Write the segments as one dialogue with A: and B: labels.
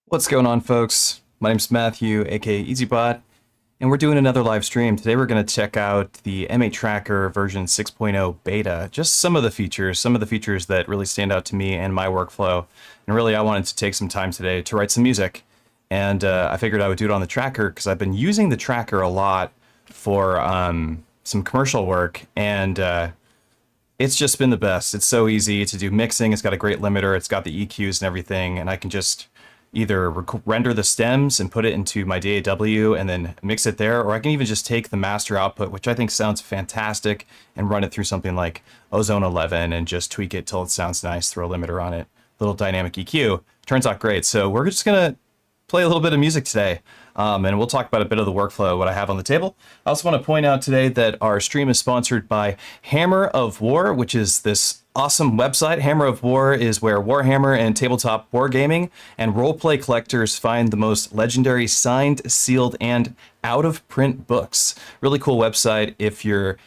A: What's going on, folks? My name's Matthew, aka EZBOT, and we're doing another live stream. Today we're going to check out the M8 Tracker version 6.0 beta. Just some of the features that really stand out to me and my workflow. And really, I wanted to take some time today to write some music. And I figured I would do it on the tracker because I've been using the tracker a lot for some commercial work, and it's just been the best. It's so easy to do mixing. It's got a great limiter. It's got the EQs and everything, and I can just either render the stems and put it into my DAW and then mix it there, or I can even just take the master output, which I think sounds fantastic, and run it through something like Ozone 11 and just tweak it till it sounds nice, throw a limiter on it, little dynamic EQ. Turns out great. So we're just gonna play a little bit of music today, and we'll talk about a bit of the workflow, what I have on the table. I also want to point out today that our stream is sponsored by Hammer of War, which is this awesome website. Hammer of War is where Warhammer and tabletop wargaming and roleplay collectors find the most legendary signed, sealed, and out-of-print books. Really cool website if you're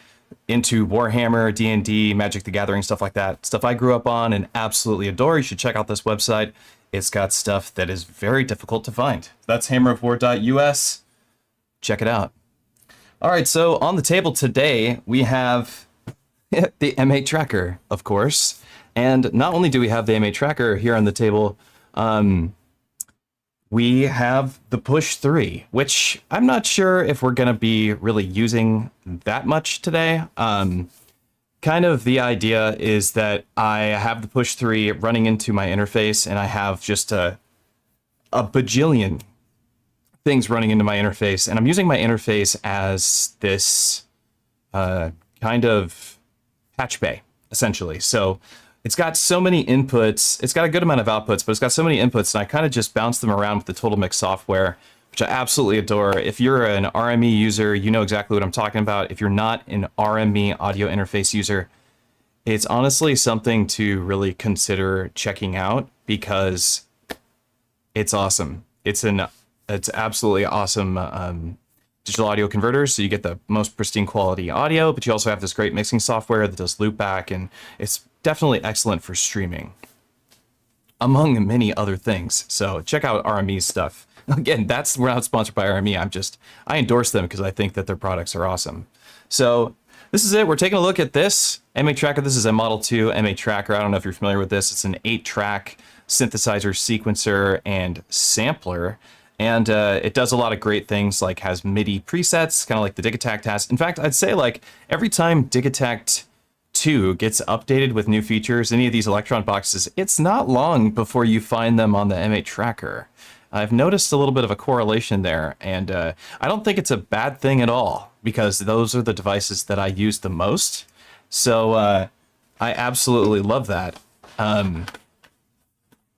A: into Warhammer, D&D, Magic the Gathering, stuff like that. Stuff I grew up on and absolutely adore. You should check out this website. It's got stuff that is very difficult to find. That's hammerofwar.us. Check it out. All right, so on the table today, we have the M8 Tracker, of course. And not only do we have the M8 Tracker here on the table, we have the Push 3, which I'm not sure if we're going to be really using that much today. Kind of the idea is that I have the Push 3 running into my interface, and I have just a bajillion things running into my interface, and I'm using my interface as this kind of patch bay, essentially. So it's got so many inputs, it's got a good amount of outputs, but it's got so many inputs, and I kind of just bounce them around with the Total Mix software, which I absolutely adore. If you're an RME user, you know exactly what I'm talking about. If you're not an RME audio interface user, it's honestly something to really consider checking out because it's awesome. It's absolutely awesome digital audio converter, so you get the most pristine quality audio, but you also have this great mixing software that does loopback, and it's definitely excellent for streaming, among many other things. So check out RME's stuff. Again, we're not sponsored by RME. I endorse them because I think that their products are awesome. So this is it. We're taking a look at this M8 Tracker. This is a Model 2 M8 Tracker. I don't know if you're familiar with this. It's an 8-track synthesizer, sequencer, and sampler. And it does a lot of great things, like has MIDI presets, kind of like the Digitact has. In fact, I'd say like every time Digitact 2 gets updated with new features, any of these Electron boxes, it's not long before you find them on the M8 Tracker. I've noticed a little bit of a correlation there, and I don't think it's a bad thing at all, because those are the devices that I use the most. So I absolutely love that. Let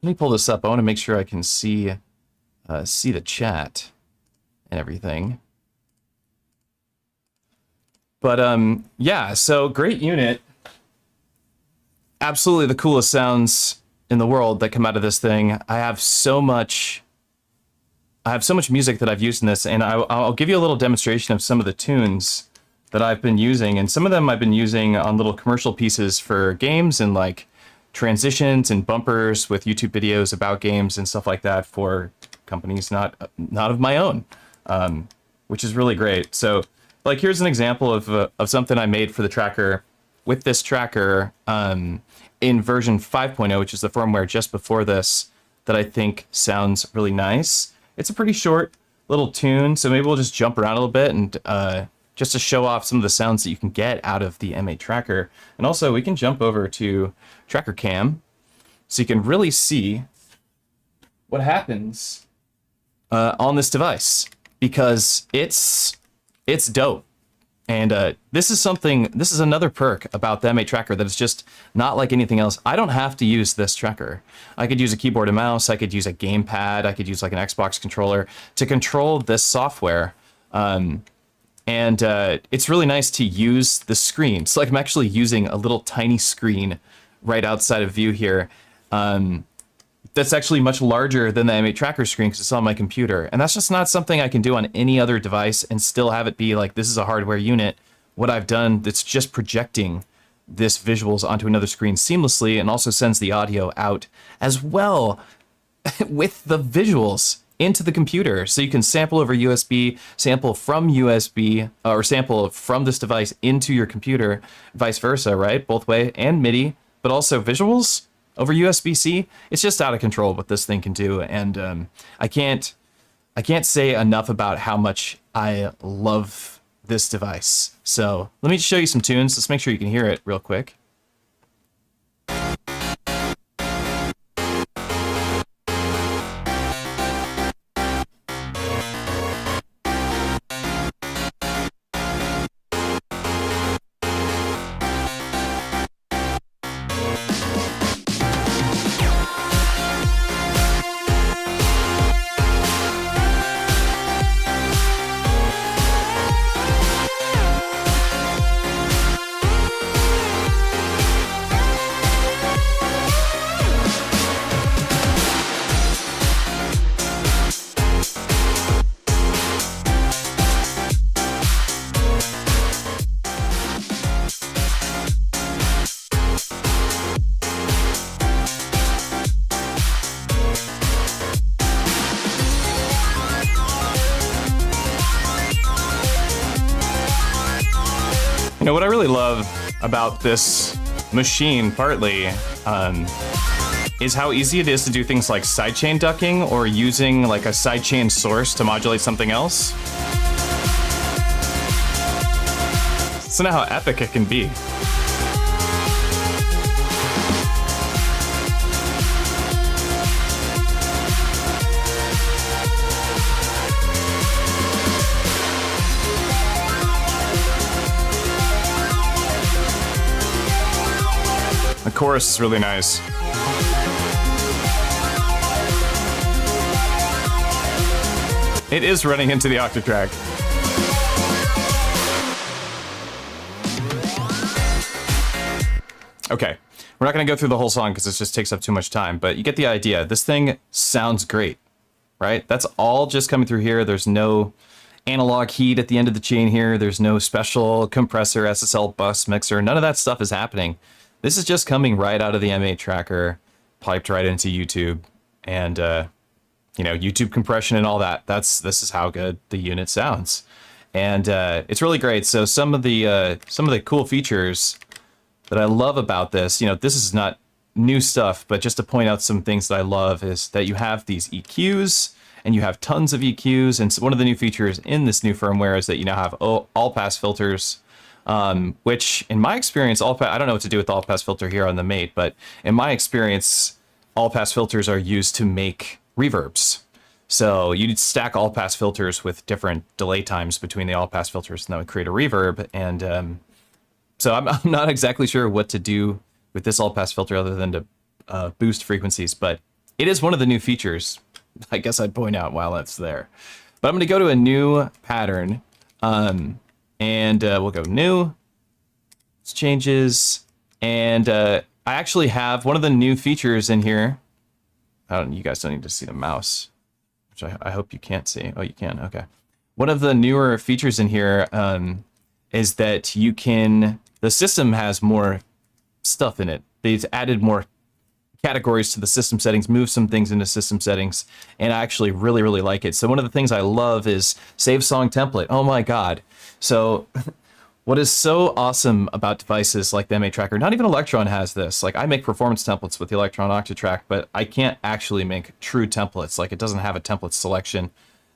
A: me pull this up. I want to make sure I can see the chat and everything. But yeah, so great unit. Absolutely the coolest sounds in the world that come out of this thing. I have so much music that I've used in this, and I'll give you a little demonstration of some of the tunes that I've been using, and some of them I've been using on little commercial pieces for games and like transitions and bumpers with YouTube videos about games and stuff like that for companies not of my own, which is really great. So like here's an example of something I made for the tracker with this tracker in version 5.0, which is the firmware just before this, that I think sounds really nice. It's a pretty short little tune, so maybe we'll just jump around a little bit and just to show off some of the sounds that you can get out of the M8 Tracker. And also we can jump over to Tracker Cam so you can really see what happens on this device, because it's dope. And this is another perk about the M8 Tracker that is just not like anything else. I don't have to use this tracker. I could use a keyboard and mouse, I could use a gamepad, I could use like an Xbox controller to control this software. And it's really nice to use the screen. So like I'm actually using a little tiny screen right outside of view here. That's actually much larger than the M8 Tracker screen because it's on my computer. And that's just not something I can do on any other device and still have it be like, this is a hardware unit. What I've done that's just projecting this visuals onto another screen seamlessly and also sends the audio out as well. with the visuals into the computer. So you can sample over USB, sample from USB, or sample from this device into your computer, vice versa, right? Both way, and MIDI, but also visuals over USB-C. It's just out of control what this thing can do. And I can't say enough about how much I love this device. So let me just show you some tunes. Let's make sure you can hear it real quick. You know, what I really love about this machine, partly, is how easy it is to do things like sidechain ducking or using like a sidechain source to modulate something else. So now how epic it can be. The chorus is really nice. It is running into the octave track. Okay, we're not gonna go through the whole song because this just takes up too much time, but you get the idea. This thing sounds great, right? That's all just coming through here. There's no analog heat at the end of the chain here. There's no special compressor, SSL bus mixer. None of that stuff is happening. This is just coming right out of the M8 tracker, piped right into YouTube, and you know, YouTube compression and all that. This is how good the unit sounds, and it's really great. So some of the cool features that I love about this, you know, this is not new stuff, but just to point out some things that I love is that you have these EQs and you have tons of EQs, and so one of the new features in this new firmware is that you now have all pass filters. Which in my experience, I don't know what to do with the all pass filter here on the Mate, but in my experience, all pass filters are used to make reverbs. So you'd stack all pass filters with different delay times between the all pass filters, and that would create a reverb. And so I'm not exactly sure what to do with this all pass filter other than to boost frequencies, but it is one of the new features I guess I'd point out while it's there. But I'm going to go to a new pattern. And we'll go new, it's changes, and I actually have one of the new features in here. You guys don't need to see the mouse, which I hope you can't see. Oh, you can, okay. One of the newer features in here is that the system has more stuff in it. They've added more categories to the system settings, move some things into system settings, and I actually really, really like it. So one of the things I love is save song template. Oh my God. So what is so awesome about devices like the M8 Tracker, not even Electron has this. Like I make performance templates with the Electron Octatrack, but I can't actually make true templates. Like it doesn't have a template selection.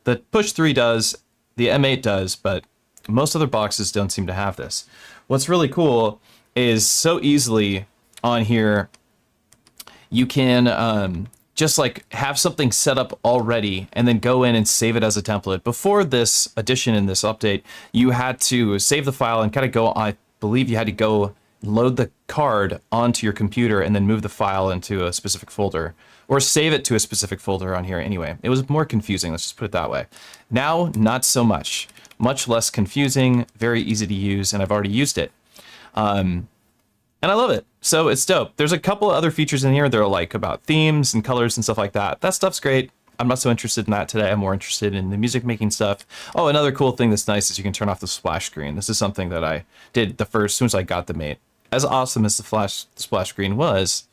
A: The Push 3 does, the M8 does, but most other boxes don't seem to have this. What's really cool is so easily on here, you can just like have something set up already and then go in and save it as a template. Before this addition in this update, you had to save the file and kind of go, I believe you had to go load the card onto your computer and then move the file into a specific folder or save it to a specific folder on here anyway. It was more confusing, let's just put it that way. Now, not so much. Much less confusing, very easy to use, and I've already used it. And I love it. So it's dope. There's a couple of other features in here that are like about themes and colors and stuff like that. That stuff's great. I'm not so interested in that today. I'm more interested in the music making stuff. Oh, another cool thing that's nice is you can turn off the splash screen. This is something that I did as soon as I got the Mate. As awesome as the splash screen was,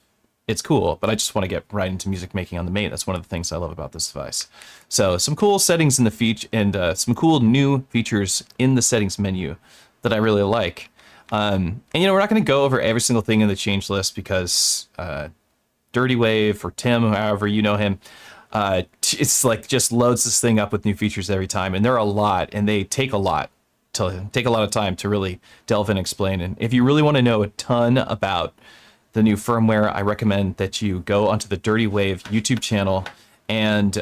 A: it's cool, but I just want to get right into music making on the Mate. That's one of the things I love about this device. So some cool settings in the feature, and some cool new features in the settings menu that I really like. And you know, we're not going to go over every single thing in the change list because Dirtywave or Tim, however you know him, it's like just loads this thing up with new features every time, and there are a lot, and they take a lot of time to really delve and explain. And if you really want to know a ton about the new firmware, I recommend that you go onto the Dirtywave YouTube channel and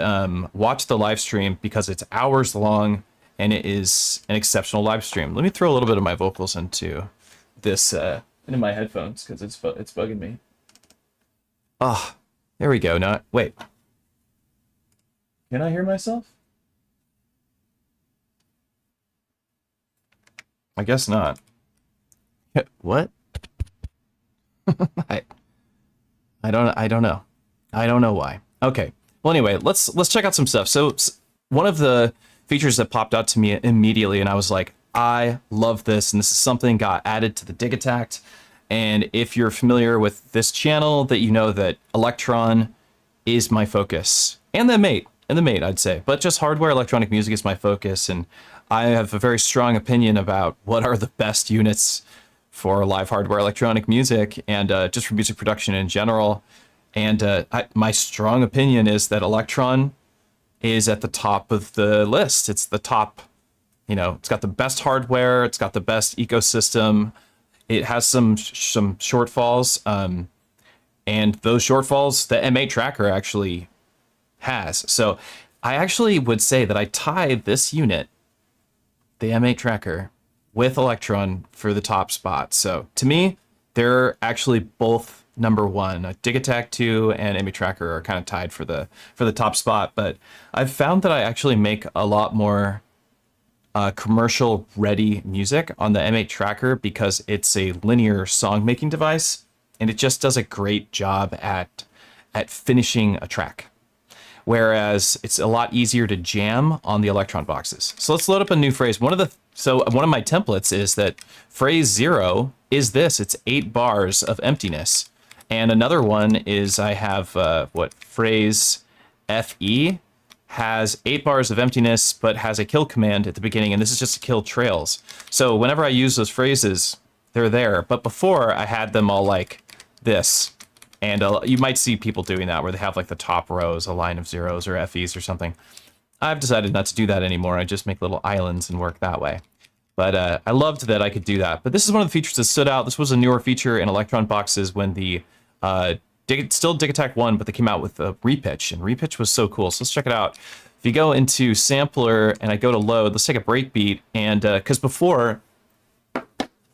A: watch the live stream, because it's hours long and it is an exceptional live stream. Let me throw a little bit of my vocals into this into my headphones, because it's bugging me. Ah, there we go. Now, wait. Can I hear myself? I guess not. What? I don't know. I don't know why. Okay. Well, anyway, let's check out some stuff. So one of the features that popped out to me immediately, and I was like, I love this, and this is something got added to the Digitact. And if you're familiar with this channel, that you know that Electron is my focus, and the Mate, I'd say, but just hardware electronic music is my focus, and I have a very strong opinion about what are the best units for live hardware electronic music, and just for music production in general. And my strong opinion is that Electron is at the top of the list. It's the top, you know, it's got the best hardware, it's got the best ecosystem. It has some shortfalls, and those shortfalls the M8 tracker actually has. So I actually would say that I tied this unit, the M8 tracker, with Electron for the top spot. So to me, they're actually both number one. Digitact 2 and M8 tracker are kind of tied for the top spot, but I've found that I actually make a lot more commercial ready music on the M8 tracker, because it's a linear song making device, and it just does a great job at finishing a track. Whereas it's a lot easier to jam on the Electron boxes. So let's load up a new phrase. One of my templates is that phrase 0 is this. It's 8 bars of emptiness. And another one is I have phrase FE has 8 bars of emptiness, but has a kill command at the beginning, and this is just to kill trails. So whenever I use those phrases, they're there. But before, I had them all like this. And you might see people doing that, where they have like the top rows, a line of zeros or FEs or something. I've decided not to do that anymore. I just make little islands and work that way. But I loved that I could do that. But this is one of the features that stood out. This was a newer feature in Electron boxes when the still Digitact 1, but they came out with a repitch, and repitch was so cool. So let's check it out. If you go into sampler and I go to load, let's take a breakbeat, and because before, this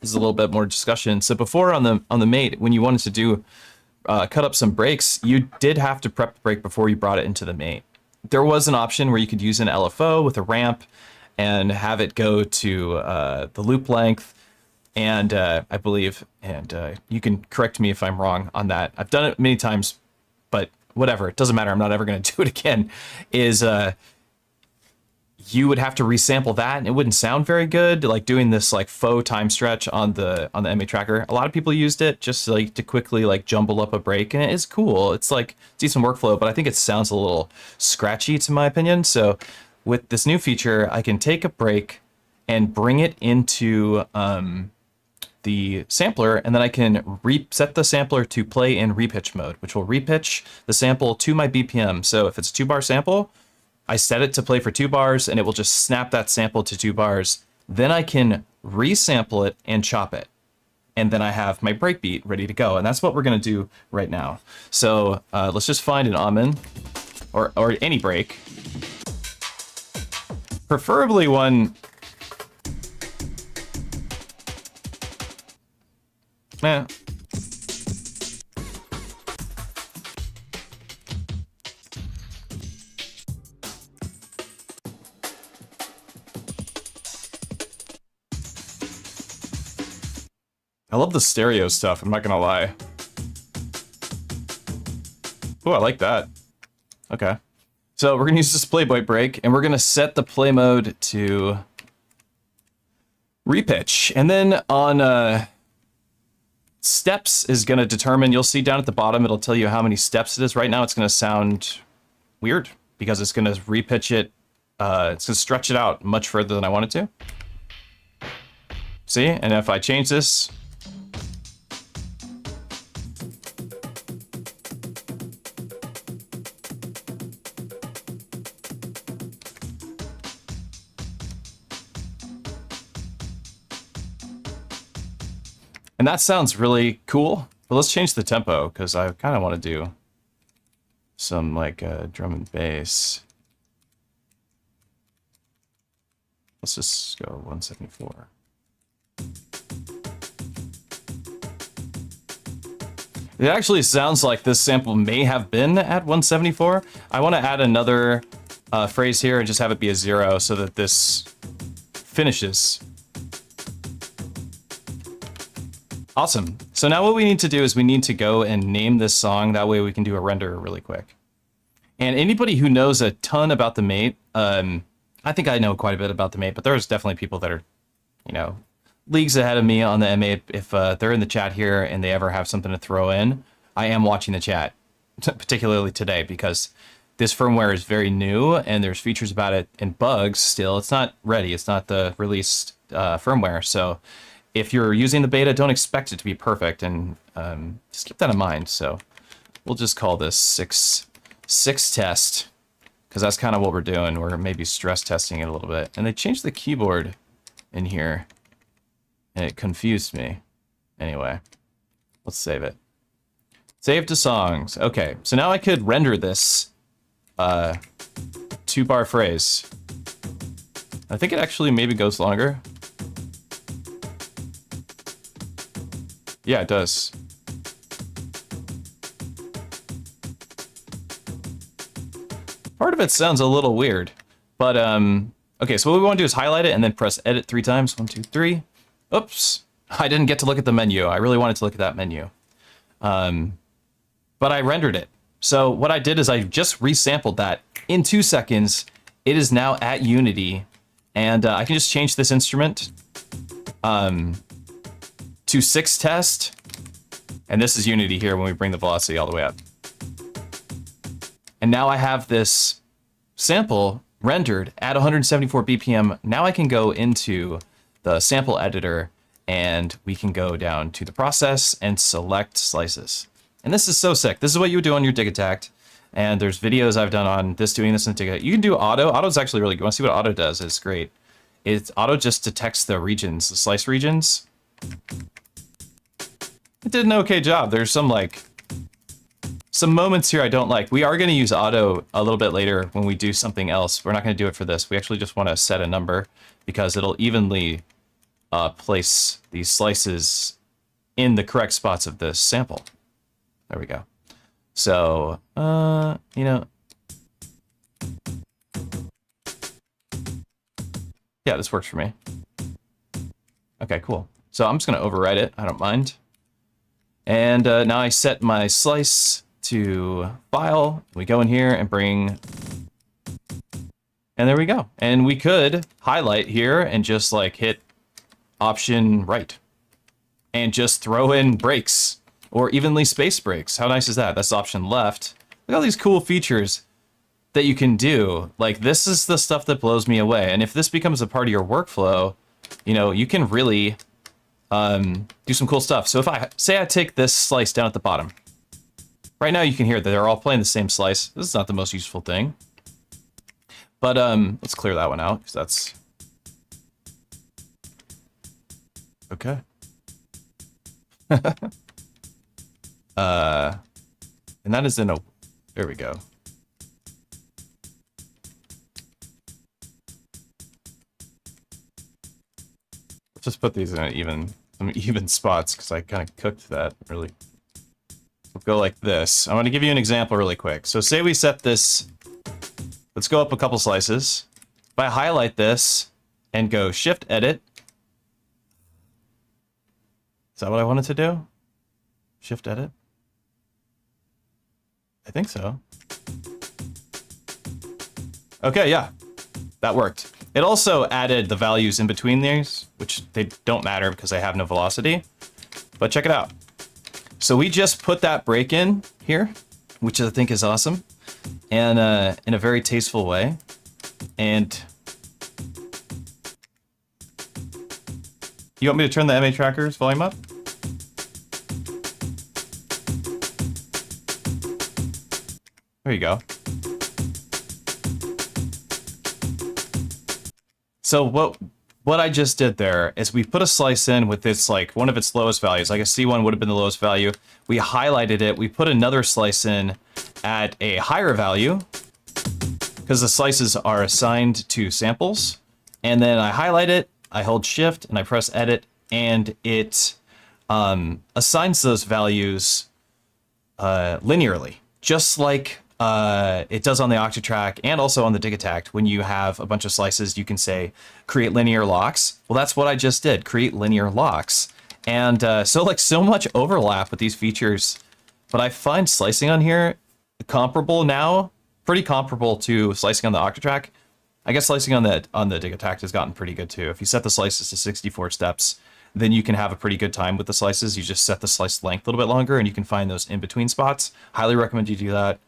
A: is a little bit more discussion. So before on the Mate, when you wanted to do cut up some breaks, you did have to prep the break before you brought it into the Mate. There was an option where you could use an LFO with a ramp and have it go to the loop length, and I believe, and you can correct me if I'm wrong on that. I've done it many times, but whatever, it doesn't matter. I'm not ever going to do it again. You would have to resample that, and it wouldn't sound very good, like doing this like faux time stretch on the M8 tracker. A lot of people used it just like to quickly like jumble up a break, and it is cool. It's like decent workflow, but I think it sounds a little scratchy to my opinion. So with this new feature, I can take a break and bring it into the sampler, and then I can set the sampler to play in repitch mode, which will repitch the sample to my BPM. So if it's a 2-bar sample, I set it to play for 2 bars, and it will just snap that sample to 2 bars. Then I can resample it and chop it. And then I have my breakbeat ready to go. And that's what we're going to do right now. So let's just find an Amen or any break. Preferably one... I love the stereo stuff, I'm not gonna lie. Oh, I like that. Okay. So we're gonna use this Playboy break, and we're gonna set the play mode to repitch. And then on steps is going to determine, you'll see down at the bottom, it'll tell you how many steps it is. Right now it's going to sound weird because it's going to repitch it. It's going to stretch it out much further than I want it to. See? And if I change this, and that sounds really cool. But let's change the tempo because I kind of want to do some like drum and bass. Let's just go 174. It actually sounds like this sample may have been at 174. I want to add another phrase here and just have it be a 0 so that this finishes. Awesome. So now what we need to do is we need to go and name this song. That way we can do a render really quick. And anybody who knows a ton about the mate, I think I know quite a bit about the mate, but there's definitely people that are, you know, leagues ahead of me on the M8. If they're in the chat here and they ever have something to throw in, I am watching the chat, particularly today, because this firmware is very new and there's features about it and bugs still. It's not ready. It's not the released firmware. So if you're using the beta, don't expect it to be perfect, and just keep that in mind. So we'll just call this 6 test, because that's kind of what we're doing. We're maybe stress testing it a little bit. And they changed the keyboard in here, and it confused me. Anyway, let's save it. Save to songs. Okay, so now I could render this 2-bar phrase. I think it actually maybe goes longer. Yeah, it does. Part of it sounds a little weird, but okay, so what we want to do is highlight it and then press edit 3 times. 1, 2, 3. Oops, I didn't get to look at the menu. I really wanted to look at that menu. But I rendered it. So what I did is I just resampled that in 2 seconds. It is now at Unity, and I can just change this instrument to 6 test, and this is Unity here when we bring the velocity all the way up. And now I have this sample rendered at 174 BPM. Now I can go into the sample editor and we can go down to the process and select slices. And this is so sick. This is what you would do on your Digitact. And there's videos I've done on this, doing this in Digitact. You can do auto. Auto's actually really good. You want to see what auto does? It's great. It's auto just detects the regions, the slice regions. It did an okay job. There's some moments here I don't like. We are going to use auto a little bit later when we do something else. We're not going to do it for this. We actually just want to set a number because it'll evenly place these slices in the correct spots of the sample. There we go. So, you know, yeah, this works for me. Okay, cool. So I'm just going to overwrite it. I don't mind. And now I set my slice to file. We go in here and bring, and there we go. And we could highlight here and just like hit option right and just throw in breaks or evenly spaced breaks. How nice is that? That's option left. Look at all these cool features that you can do. Like, this is the stuff that blows me away. And if this becomes a part of your workflow, you know, you can really do some cool stuff. So if I say I take this slice down at the bottom, right now you can hear that they're all playing the same slice. This is not the most useful thing, but let's clear that one out because that's okay. And that is in a, there we go. Let's just put these in some even spots because I kind of cooked that really. We'll go like this. I'm going to give you an example really quick. So say we set this, let's go up a couple slices. If I highlight this and go shift edit, is that what I wanted to do? Shift edit? I think so. Okay, yeah, that worked. It also added the values in between these, which they don't matter because they have no velocity. But check it out. So we just put that break in here, which I think is awesome, and in a very tasteful way. And you want me to turn the MA tracker's volume up? There you go. So what I just did there is we put a slice in with this, like, one of its lowest values. Like a C1 would have been the lowest value. We highlighted it. We put another slice in at a higher value because the slices are assigned to samples. And then I highlight it, I hold shift, and I press edit, and it assigns those values linearly, just like it does on the Octatrack and also on the Dig Attack. When you have a bunch of slices, you can say create linear locks. Well, that's what I just did, create linear locks. And so much overlap with these features, but I find slicing on here comparable now, pretty comparable to slicing on the Octatrack. I guess slicing on the Dig Attack has gotten pretty good too. If you set the slices to 64 steps, then you can have a pretty good time with the slices. You just set the slice length a little bit longer and you can find those in-between spots. Highly recommend you do that.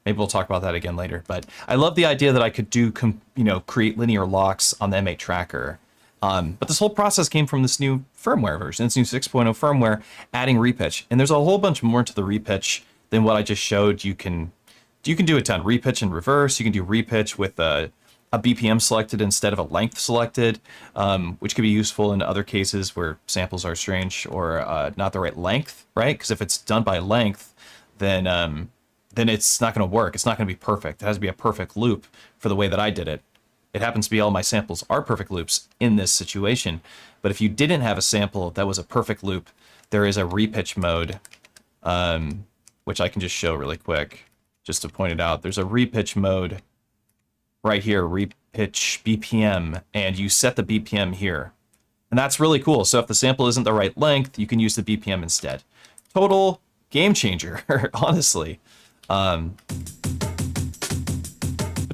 A: Maybe we'll talk about that again later. But I love the idea that I could do, create linear locks on the M8 tracker. But this whole process came from this new firmware version, this new 6.0 firmware, adding repitch. And there's a whole bunch more to the repitch than what I just showed. You can do a ton. Repitch and reverse. You can do repitch with a BPM selected instead of a length selected, which could be useful in other cases where samples are strange or not the right length, right? Because if it's done by length, then it's not going to work. It's not going to be perfect. It has to be a perfect loop for the way that I did it. It happens to be all my samples are perfect loops in this situation. But if you didn't have a sample that was a perfect loop, there is a repitch mode, which I can just show really quick, just to point it out. There's a repitch mode right here, repitch BPM, and you set the BPM here. And that's really cool. So if the sample isn't the right length, you can use the BPM instead. Total game changer, honestly. But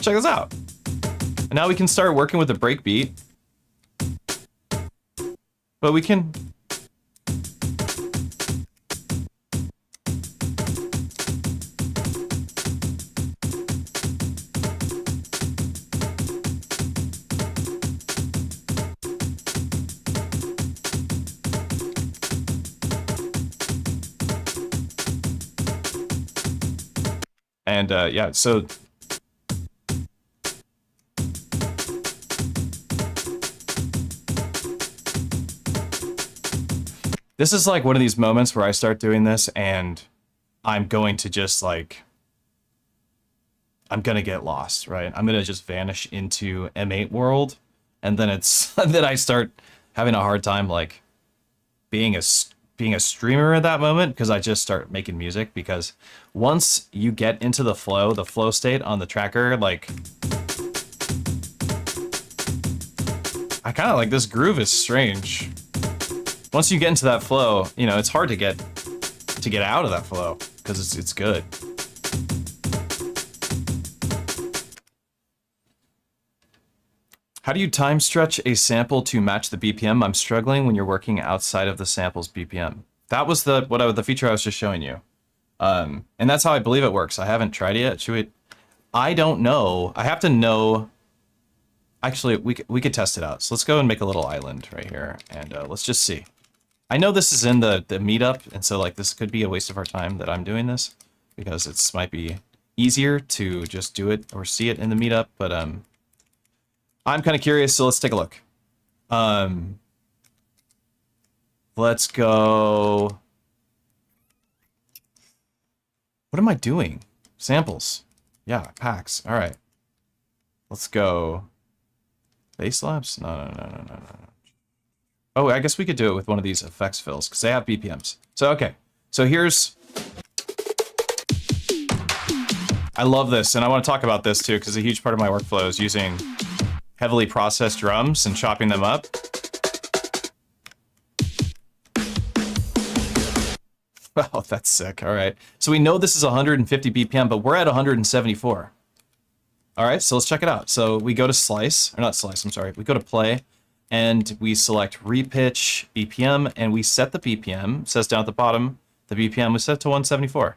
A: check this out. And now we can start working with the breakbeat. But we can... And yeah, so this is like one of these moments where I start doing this and I'm going to just like, I'm going to get lost, right? I'm going to just vanish into M8 world. And then then I start having a hard time like being a streamer at that moment, because I just start making music. Because once you get into the flow state on the tracker, like, I kind of like this groove is strange. Once you get into that flow, it's hard to get out of that flow because it's good. How do you time stretch a sample to match the BPM? I'm struggling when you're working outside of the sample's BPM. That was the feature I was just showing you. And that's how I believe it works. I haven't tried it yet. I don't know. I have to know. Actually, we could test it out. So let's go and make a little island right here. And let's just see. I know this is in the meetup. And so like this could be a waste of our time that I'm doing this. Because it might be easier to just do it or see it in the meetup. But I'm kind of curious, so let's take a look. Let's go. What am I doing? Samples. Yeah, packs. All right. Let's go. Bass labs? No. Oh, I guess we could do it with one of these effects fills because they have BPMs. So, okay. So here's... I love this, and I want to talk about this too because a huge part of my workflow is using heavily processed drums and chopping them up. Oh, that's sick. All right. So we know this is 150 BPM, but we're at 174. All right, so let's check it out. So we go to slice, or not slice, I'm sorry. We go to play, and we select repitch BPM, and we set the BPM. It says down at the bottom the BPM was set to 174.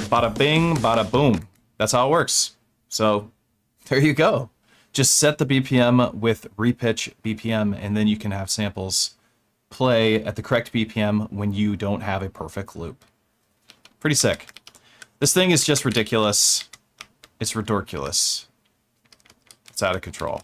A: Bada bing, bada boom. That's how it works. So there you go. Just set the BPM with repitch BPM, and then you can have samples play at the correct BPM when you don't have a perfect loop. Pretty sick. This thing is just ridiculous. It's ridiculous. It's out of control.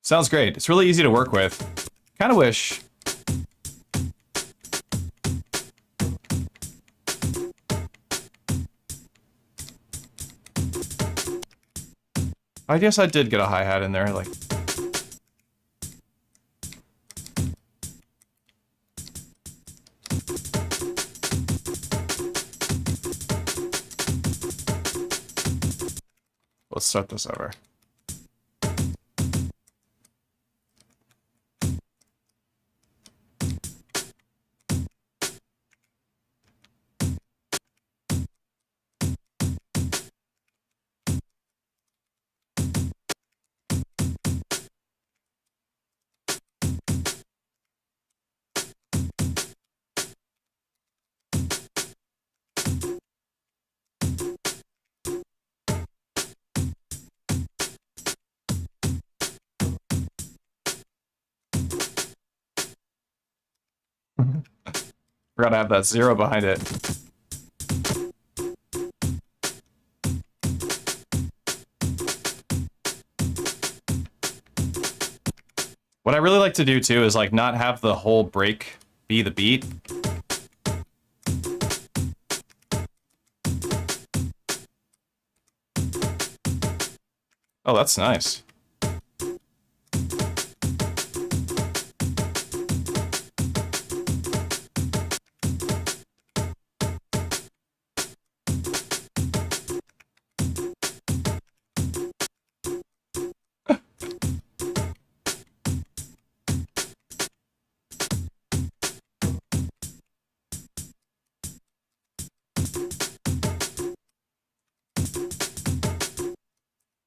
A: Sounds great. It's really easy to work with. Kind of wish. I guess I did get a hi-hat in there, like. Let's start this over. Forgot to have that 0 behind it. What I really like to do too is like not have the whole break be the beat. Oh, that's nice.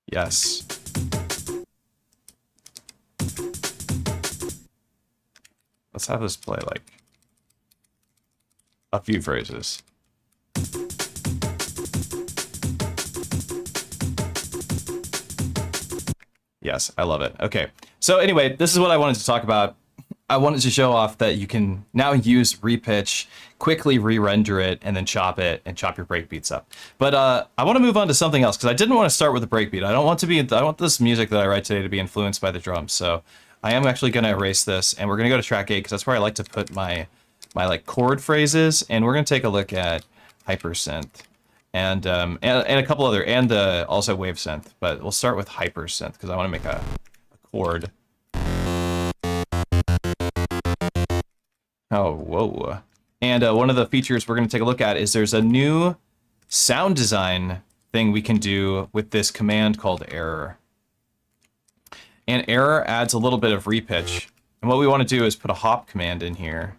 A: Yes. Let's have this play like a few phrases. Yes, I love it. Okay. So anyway, this is what I wanted to talk about. I wanted to show off that you can now use repitch, quickly re-render it, and then chop it and chop your breakbeats up. But I want to move on to something else because I didn't want to start with a breakbeat. I want this music that I write today to be influenced by the drums. So I am actually going to erase this, and we're going to go to track 8 because that's where I like to put my like chord phrases, and we're going to take a look at hypersynth and a couple other also wave synth. But we'll start with hypersynth because I want to make a chord. Oh, whoa. And one of the features we're going to take a look at is there's a new sound design thing we can do with this command called error. And error adds a little bit of repitch. And what we want to do is put a hop command in here.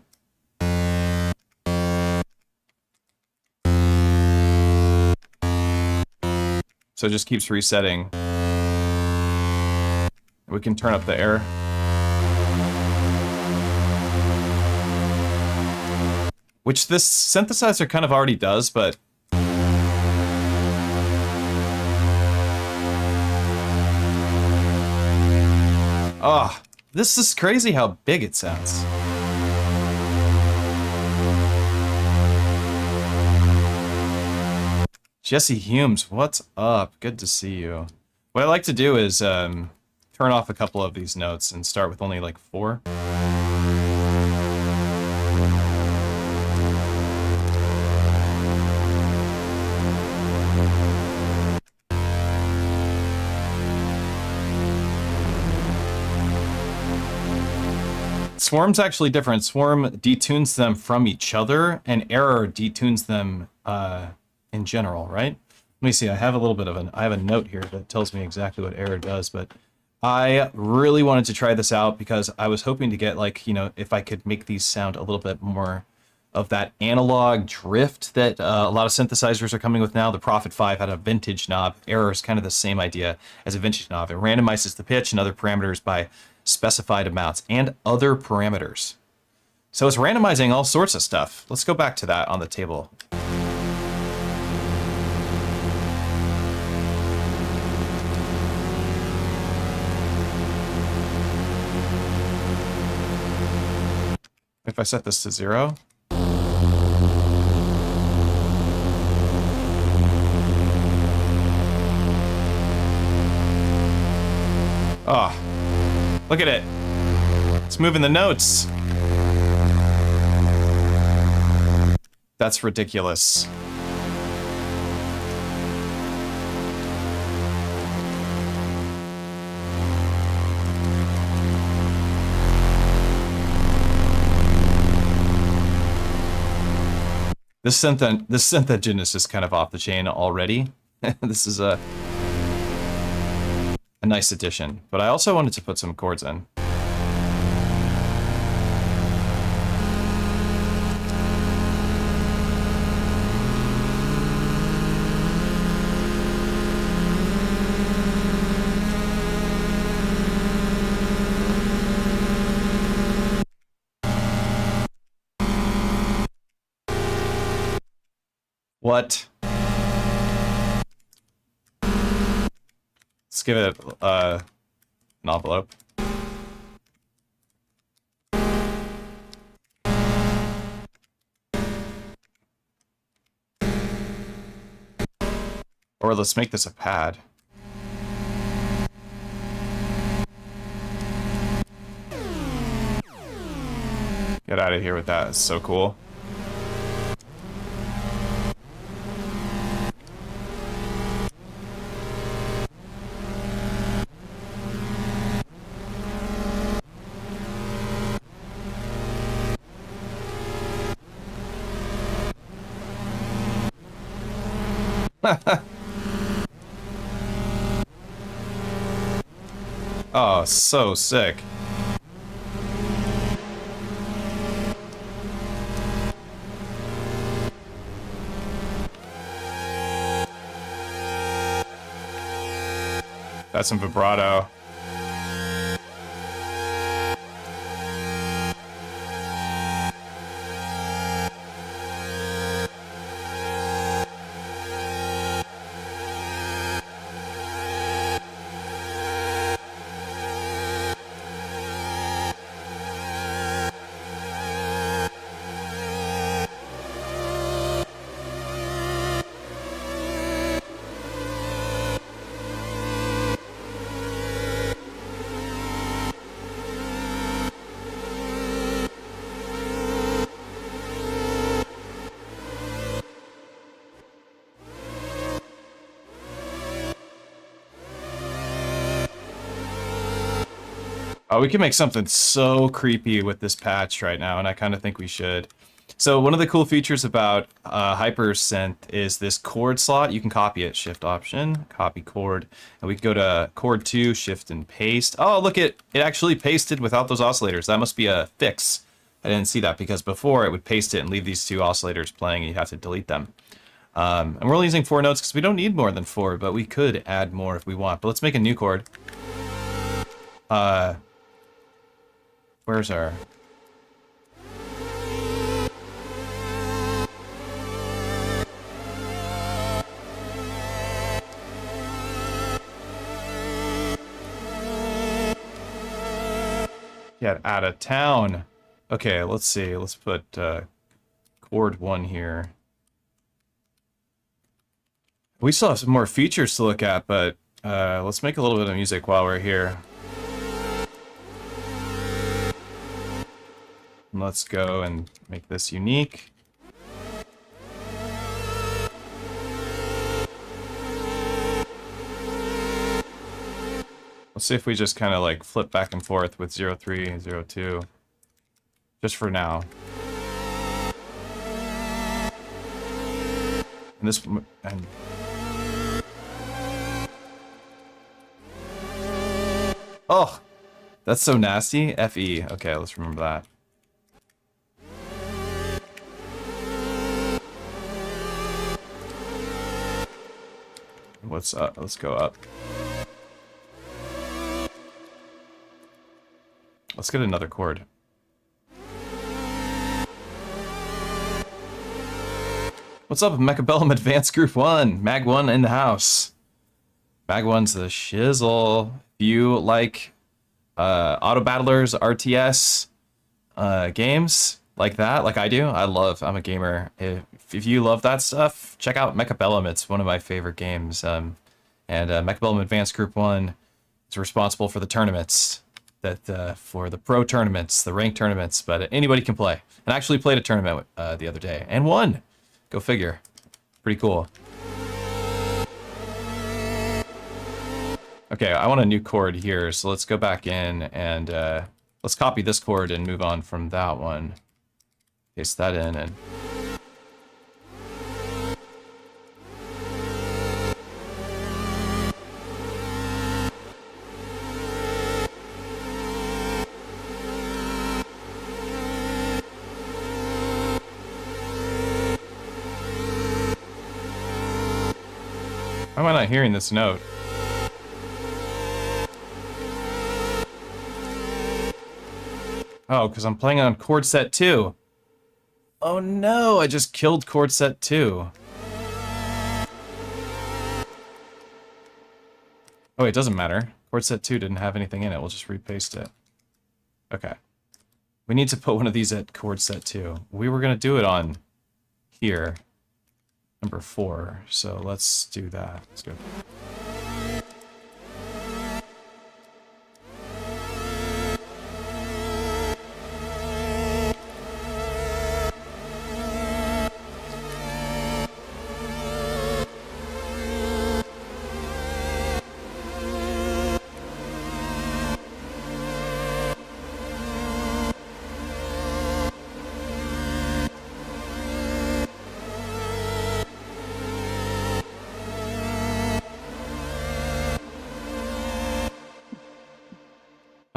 A: So it just keeps resetting. We can turn up the error. Which this synthesizer kind of already does, but oh, this is crazy how big it sounds. Jesse Humes, what's up? Good to see you. What I like to do is turn off a couple of these notes and start with only like 4. Swarm's actually different. Swarm detunes them from each other, and error detunes them in general, right? Let me see. I have a little bit of I have a note here that tells me exactly what error does, but I really wanted to try this out because I was hoping to get, like, you know, if I could make these sound a little bit more of that analog drift that a lot of synthesizers are coming with now. The Prophet 5 had a vintage knob. Error is kind of the same idea as a vintage knob. It randomizes the pitch and other parameters by specified amounts and other parameters. So it's randomizing all sorts of stuff. Let's go back to that on the table. If I set this to 0. Oh, look at it. It's moving the notes. That's ridiculous. This synth engine is just kind of off the chain already. This is a nice addition, but I also wanted to put some chords in. What? Let's give it an envelope. Or let's make this a pad. Get out of here with that. It's so cool. Oh, so sick. That's some vibrato. Oh, we can make something so creepy with this patch right now, and I kind of think we should. So one of the cool features about HyperSynth is this chord slot. You can copy it, Shift Option, copy chord, and we can go to chord 2, Shift and paste. Oh, look, it actually pasted without those oscillators. That must be a fix. I didn't see that because before it would paste it and leave these 2 oscillators playing, and you'd have to delete them. And we're only using 4 notes because we don't need more than 4, but we could add more if we want. But let's make a new chord. Where's our... Get out of town. Okay, let's see. Let's put chord 1 here. We still have some more features to look at, but let's make a little bit of music while we're here. Let's go and make this unique. Let's see if we just kind of like flip back and forth with 0, 3, 0, 2. just for now. And this, and oh, that's so nasty. FE. Okay, let's remember that. What's up? Let's go up. Let's get another chord. What's up, Mechabellum Advanced Group 1? Mag 1 in the house. Mag 1's the shizzle. If you like Auto Battlers, RTS games like that, like I do, I'm a gamer. If you love that stuff, check out Mechabellum. It's one of my favorite games. And Mechabellum Advanced Group 1 is responsible for the tournaments, for the pro tournaments, the ranked tournaments, but anybody can play. And I actually played a tournament the other day and won. Go figure. Pretty cool. Okay, I want a new chord here, so let's go back in and let's copy this chord and move on from that one. Paste that in and... Why am I not hearing this note? Oh, because I'm playing on chord set 2. Oh no, I just killed chord set 2. Oh, it doesn't matter. Chord set 2 didn't have anything in it. We'll just repaste it. Okay. We need to put one of these at chord set 2. We were going to do it on here. Number 4. So let's do that. Let's go.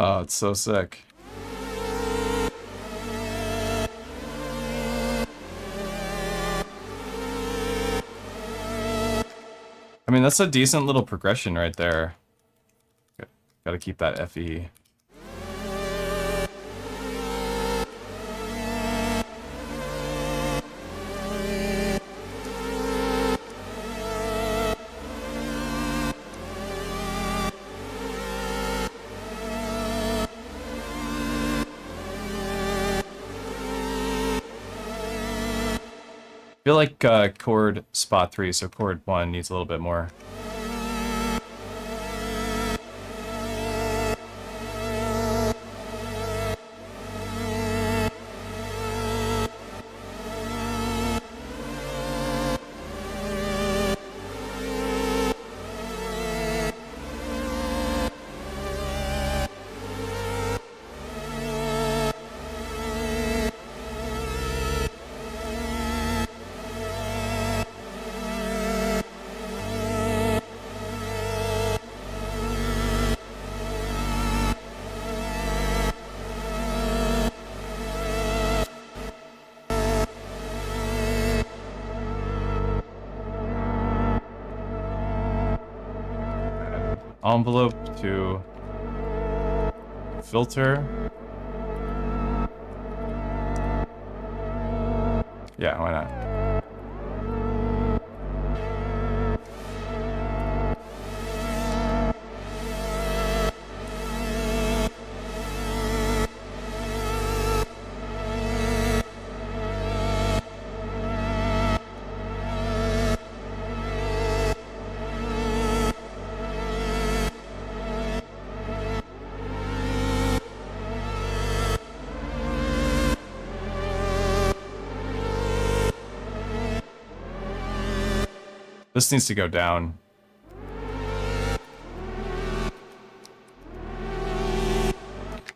A: Oh, it's so sick. I mean, that's a decent little progression right there. Gotta keep that FE. I feel like chord spot 3, so chord 1 needs a little bit more. Envelope to filter. Yeah, why not? This needs to go down.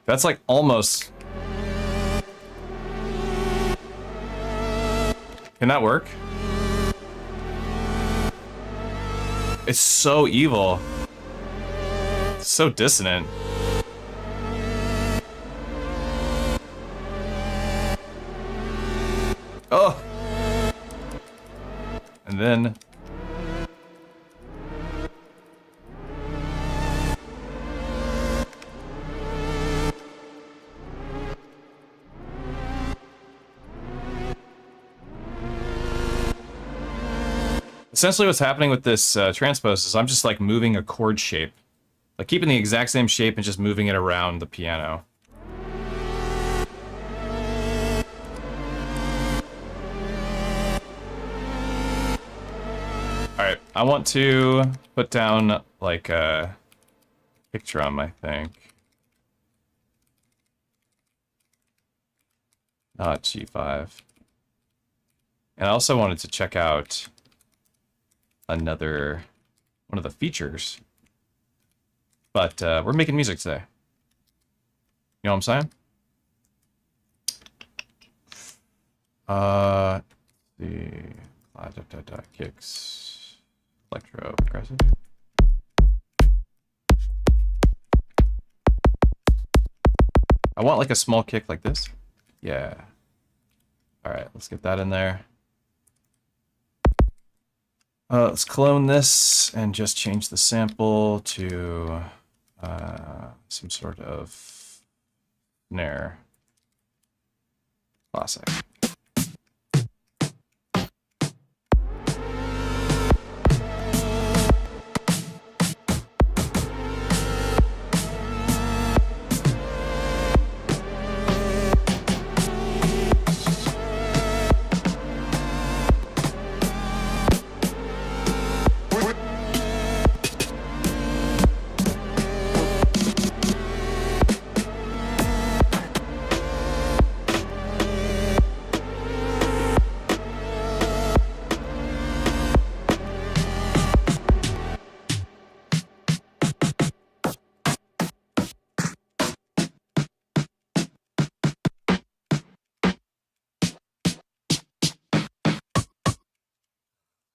A: That's like almost... Can that work? It's so evil. It's so dissonant. Oh! And then... essentially what's happening with this transpose is I'm just like moving a chord shape. Like keeping the exact same shape and just moving it around the piano. Alright, I want to put down like a kick drum, I think. Not G5. And I also wanted to check out another one of the features. But we're making music today. You know what I'm saying? The kicks, electro, progressive. I want like a small kick like this. Yeah. All right, let's get that in there. Let's clone this and just change the sample to some sort of snare. Classic.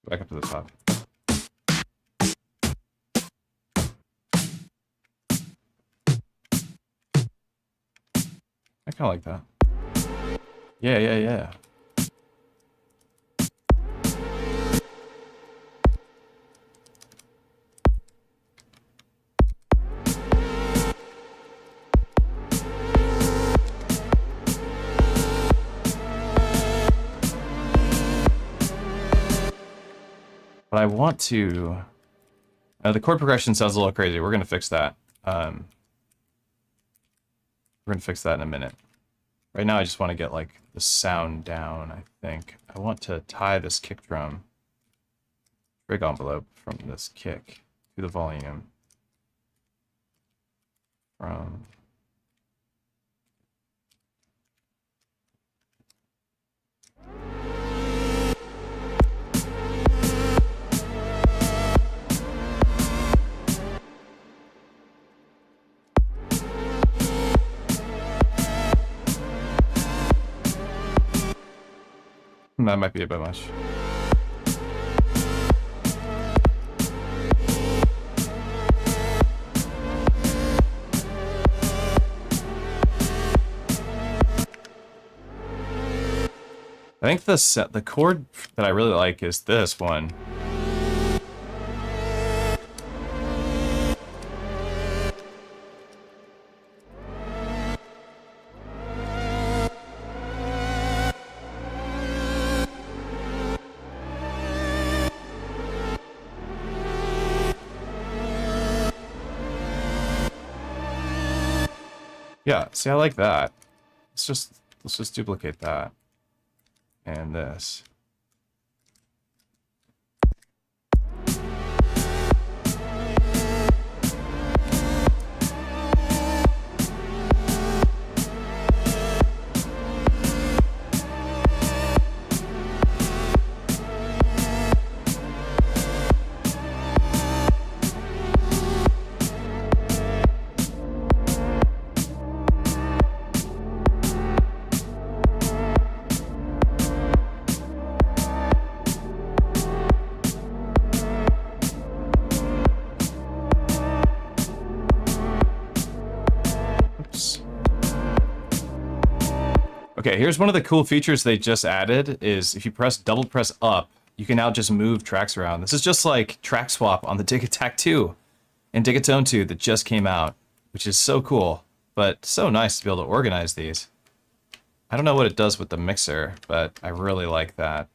A: Back up to the top. I kind of like that. Yeah. But I want to... the chord progression sounds a little crazy. We're going to fix that. We're going to fix that in a minute. Right now I just want to get like the sound down, I think. I want to tie this kick drum trig envelope from this kick to the volume from... That might be a bit much. I think the chord that I really like is this one. Yeah, see, I like that. Let's just duplicate that. And this. Nice. Okay, here's one of the cool features they just added is if you double press up, you can now just move tracks around. This is just like track swap on the Dig Attack 2 and Digatone 2 that just came out, which is so cool, but so nice to be able to organize these. I don't know what it does with the mixer, but I really like that.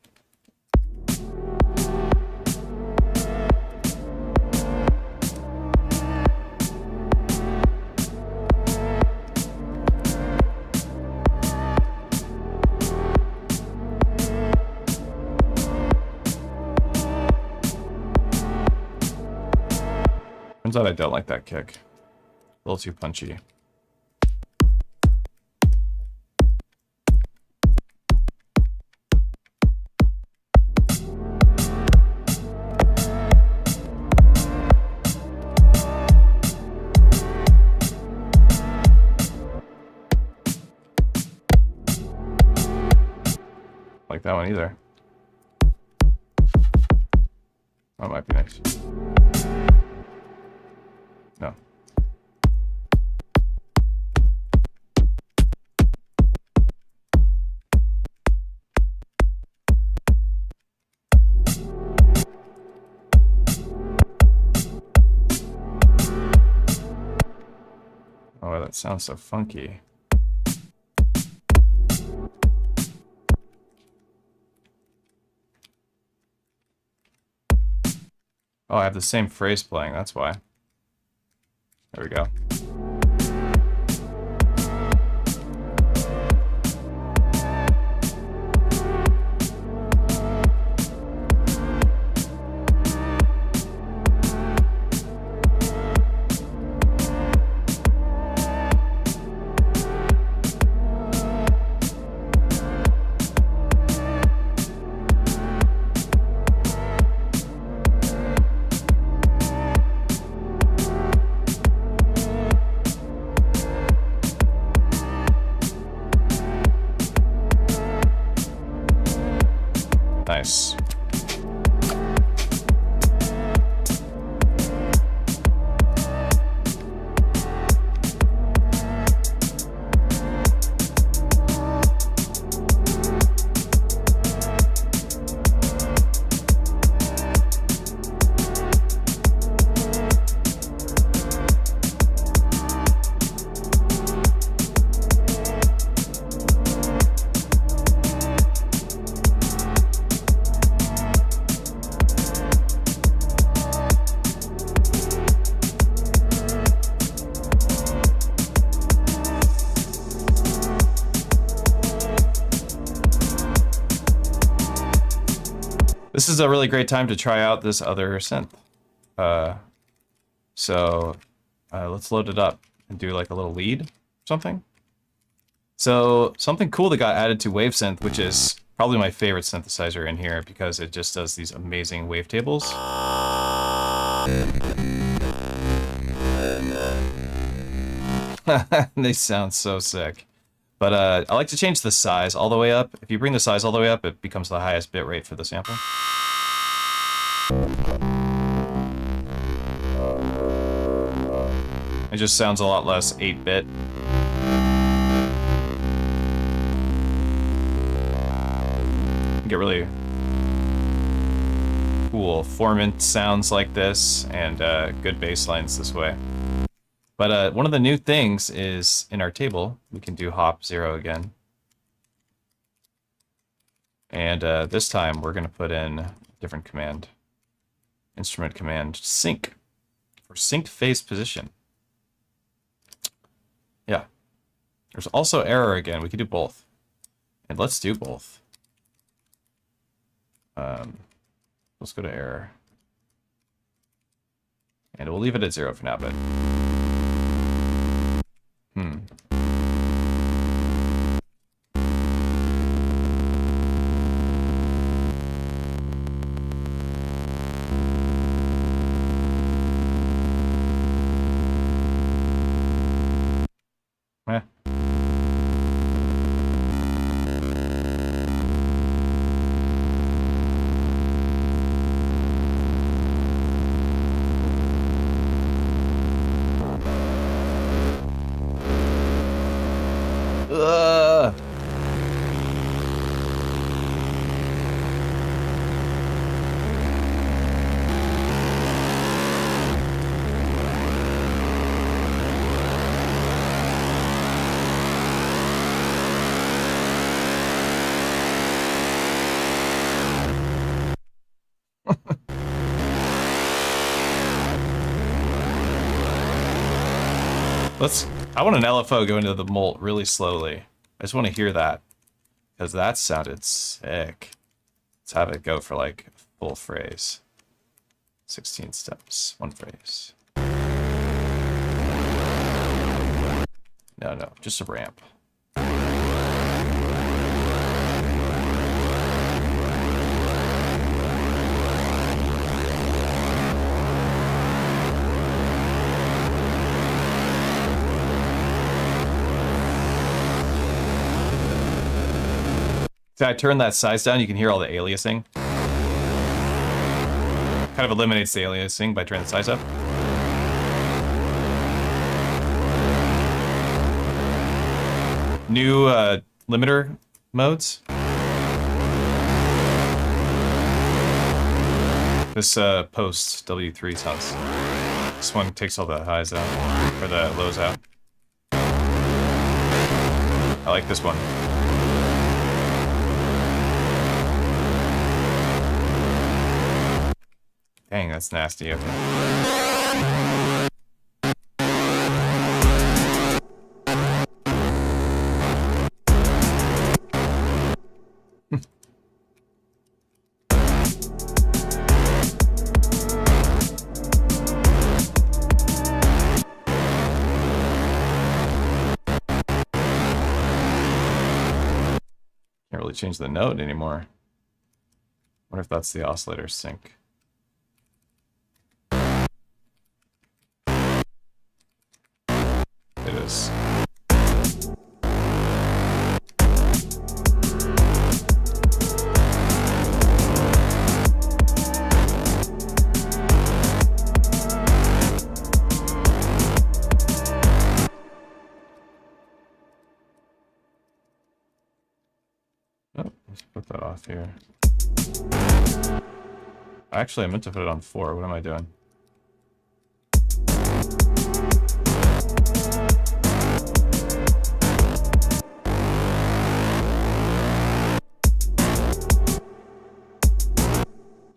A: Turns out I don't like that kick. A little too punchy. Like that one either. That might be nice. No. Oh, that sounds so funky. Oh, I have the same phrase playing, that's why. There we go. Nice. This is a really great time to try out this other synth. So let's load it up and do like a little lead or something. So something cool that got added to WaveSynth, which is probably my favorite synthesizer in here because it just does these amazing wavetables. They sound so sick. But I like to change the size all the way up. If you bring the size all the way up, it becomes the highest bit rate for the sample. It just sounds a lot less 8-bit. Get really cool formant sounds like this, and good bass lines this way. But one of the new things is in our table, we can do hop 0 again. And this time we're going to put in a different command. Instrument command sync for synced phase position. Yeah. There's also error again. We can do both. And let's do both. Let's go to error. And we'll leave it at 0 for now, but... Eh. I want an LFO go into the molt really slowly. I just want to hear that. Because that sounded sick. Let's have it go for like a full phrase. 16 steps, one phrase. No, just a ramp. So I turn that size down, you can hear all the aliasing. Kind of eliminates the aliasing by turning the size up. New limiter modes. This post W3 sounds. This one takes all the highs out, or the lows out. I like this one. Dang, that's nasty. Okay. Can't really change the note anymore. Wonder if that's the oscillator sync. It is. Oh, let's put that off here. Actually, I meant to put it on 4. What am I doing?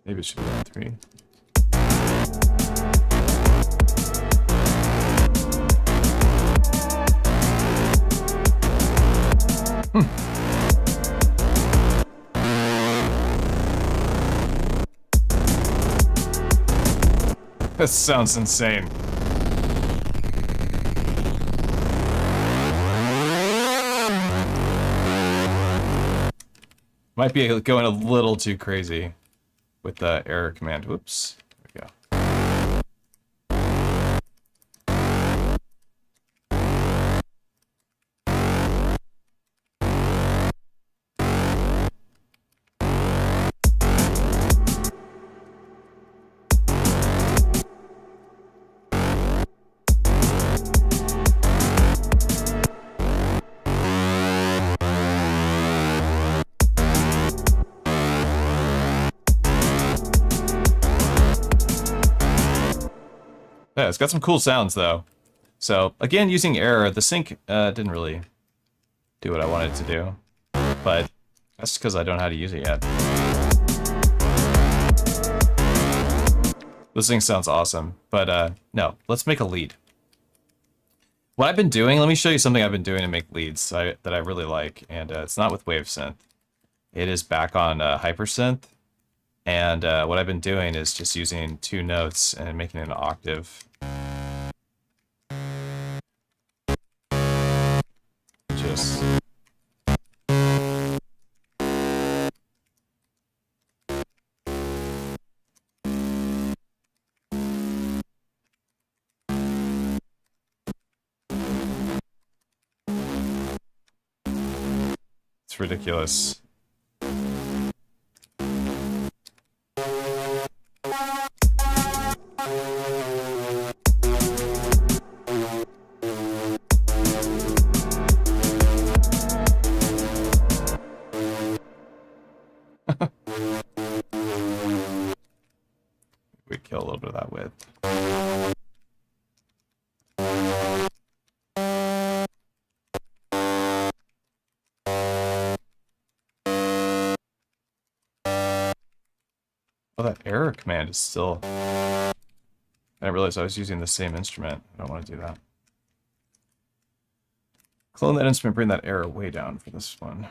A: Maybe it should be on 3. This sounds insane. Might be going a little too crazy with the error command. Whoops. There we go. Yeah, it's got some cool sounds though. So again, using error, the sync didn't really do what I wanted it to do, but that's because I don't know how to use it yet. This thing sounds awesome, but no, let's make a lead. What I've been doing, let me show you something I've been doing to make leads that I really like, and it's not with WaveSynth. It is back on HyperSynth, and what I've been doing is just using 2 notes and making it an octave. Just... It's ridiculous. We kill a little bit of that width. Oh, that error command is still... I didn't realize I was using the same instrument. I don't want to do that. Clone that instrument, bring that error way down for this one.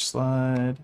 A: Slide.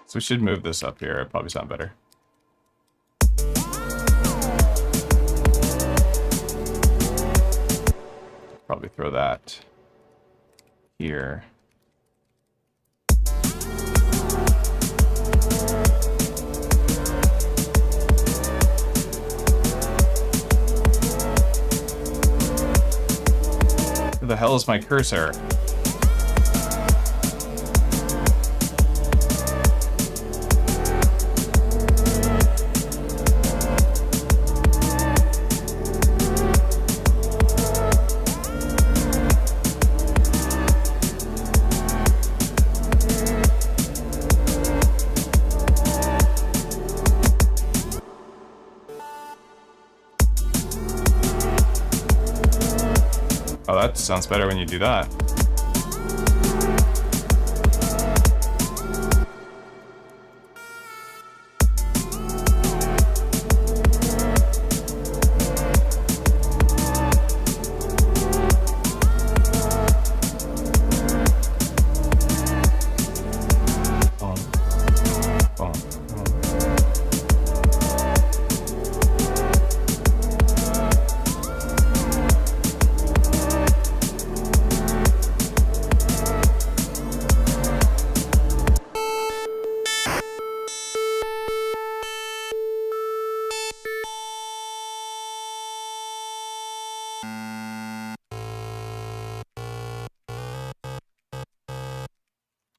A: So we should move this up here. It'd probably sound better. Probably throw that here. Where the hell is my cursor? Oh, that sounds better when you do that.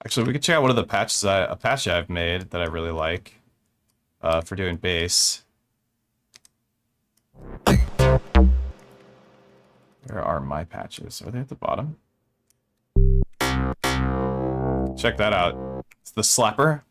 A: Actually, we could check out one of the patches a patch I've made that I really like for doing bass. Where are my patches? Are they at the bottom? Check that out. It's the slapper.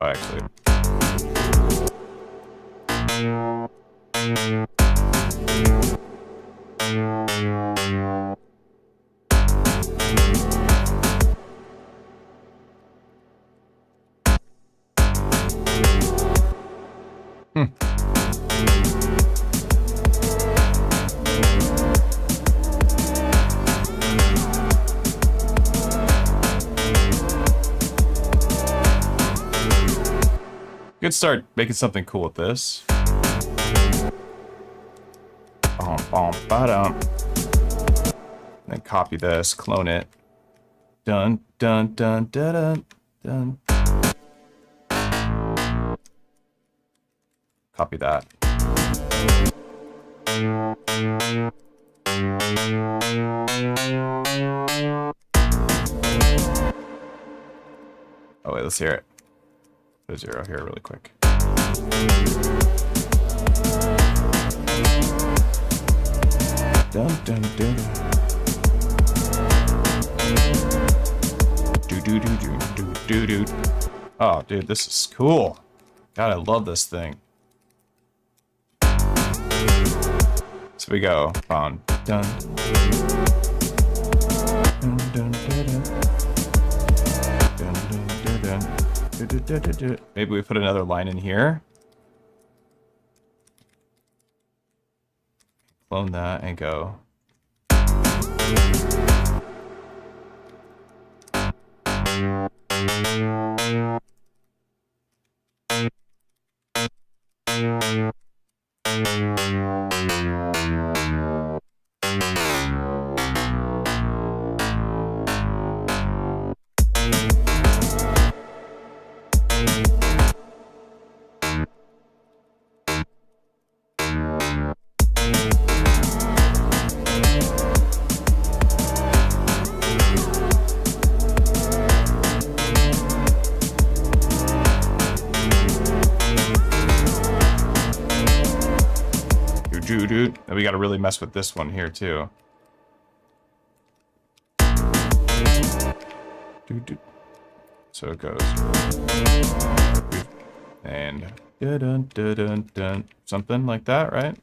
A: Oh, actually. Good start making something cool with this. Then copy this, clone it. Dun dun dun dun dun dun. Copy that. Oh wait, let's hear it. Put a 0 here really quick. Dun dun dun. Do do do do do do do. Oh, dude, this is cool. God, I love this thing. So we go on dun. Dun dun dun dun. Dun dun dun dun. Du, du, du, du, du. Maybe we put another line in here. Clone that and go. Dude, and we got to really mess with this one here too. So it goes, and dun dun dun dun, something like that, right?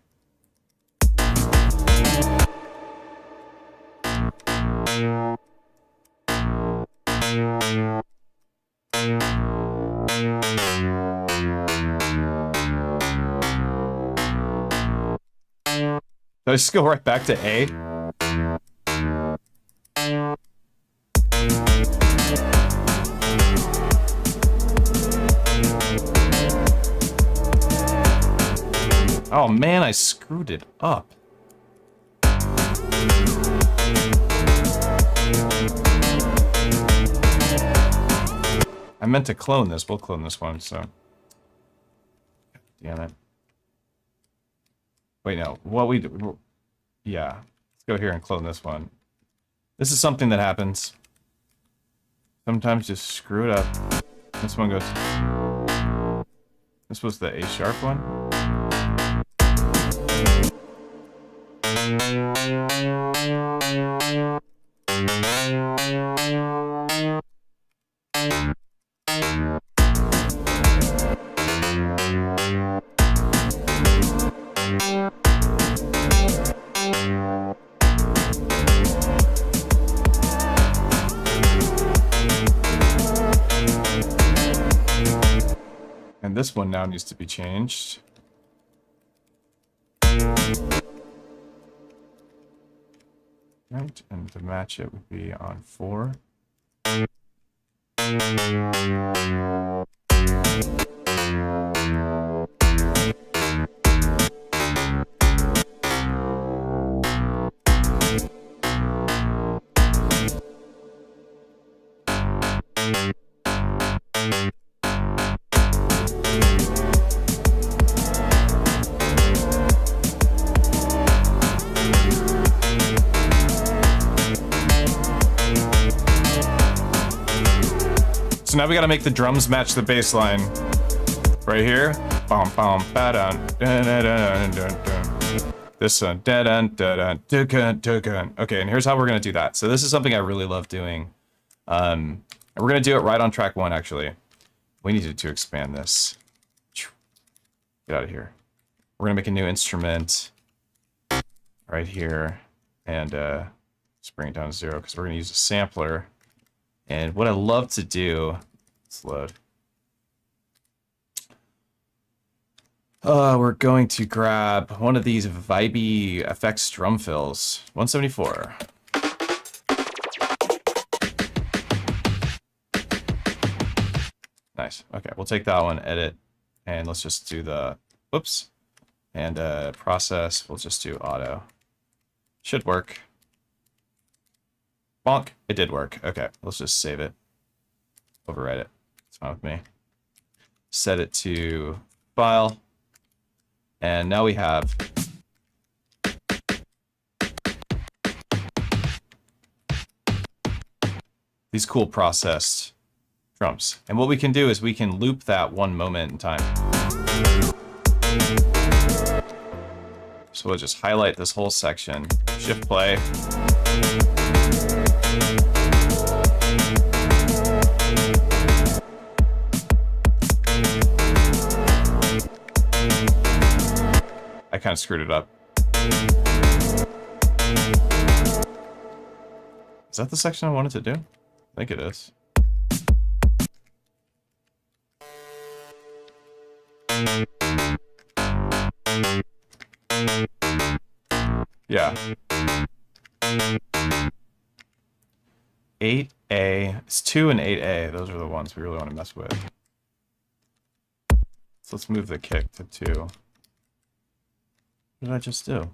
A: Did I just go right back to A? Oh man, I screwed it up. I meant to clone this. We'll clone this one, so. Damn it. Wait, no. What we do? Yeah. Let's go here and clone this one. This is something that happens. Sometimes just screw it up. This one goes. This was the A sharp one. And this one now needs to be changed. Right, and to match it would be on 4. So now we gotta make the drums match the bass line. Right here. Bum bum ba dun dun dun dun dun dun. This one. Da dun da dun dun dun. Okay, and here's how we're gonna do that. So this is something I really love doing. And we're gonna do it right on track 1 actually. We needed to expand this. Get out of here. We're gonna make a new instrument right here, and just bring it down to 0 because we're gonna use a sampler. And what I love to do, let's load. We're going to grab one of these vibey effects drum fills. 174. Nice. Okay, we'll take that one, edit, and let's just do the, whoops, and process, we'll just do auto. Should work. Bonk, it did work. Okay, let's just save it. Overwrite it. It's fine with me. Set it to file. And now we have these cool processed drums. And what we can do is we can loop that one moment in time. So we'll just highlight this whole section, shift play. I kind of screwed it up. Is that the section I wanted to do? I think it is. Yeah. 8A. It's 2 and 8A. Those are the ones we really want to mess with. So let's move the kick to 2. What did I just do?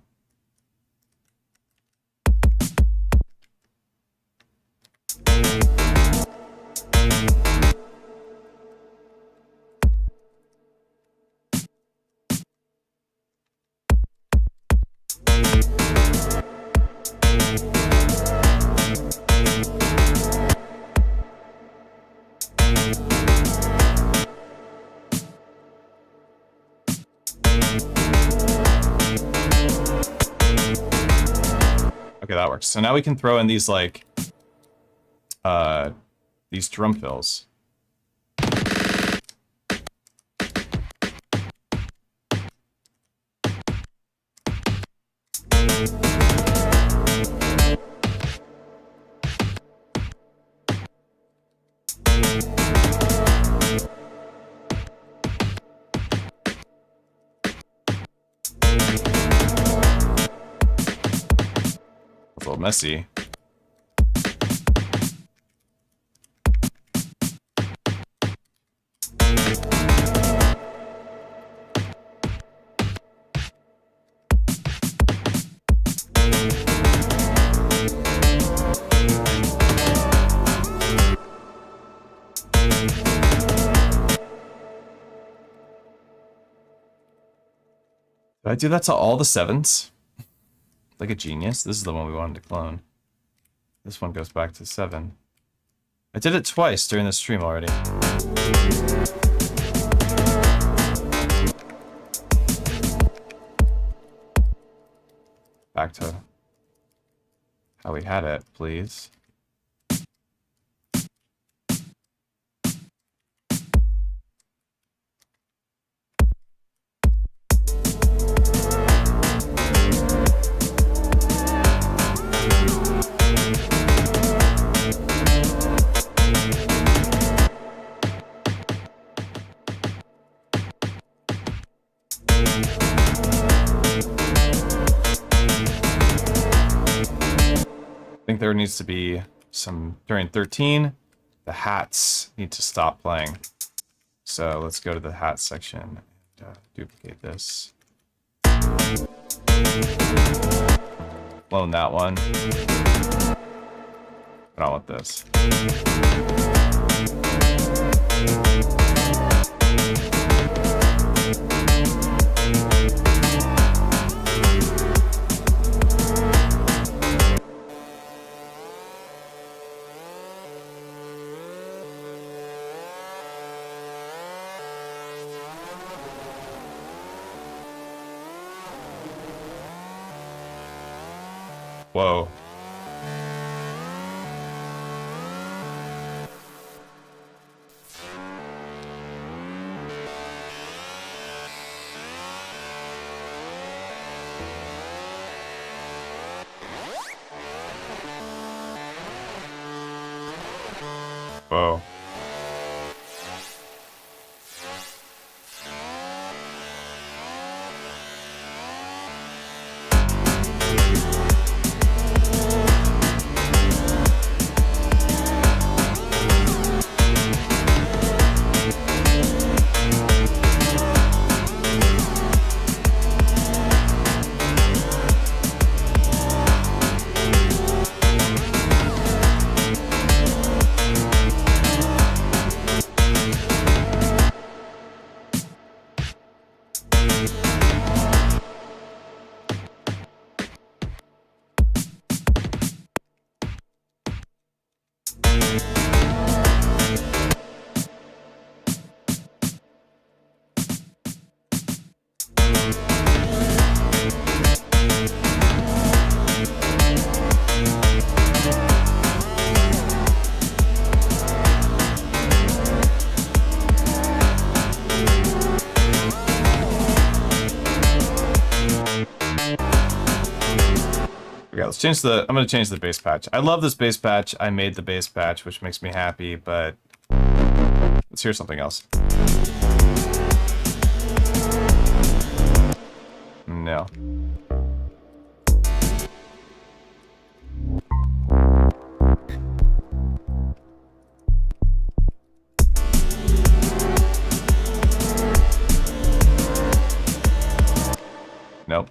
A: Okay, that works. So now we can throw in these like these drum fills. A little messy. Did I do that to all the 7s? Like a genius. This is the one we wanted to clone. This one goes back to 7. I did it twice during the stream already. Back to how we had it, please. I think there needs to be some, during 13, the hats need to stop playing. So let's go to the hat section and duplicate this. Clone that one. I don't want this. Whoa. Whoa. Yeah, let's change the, I'm going to change the bass patch. I love this bass patch. I made the bass patch, which makes me happy, but let's hear something else. No. Nope.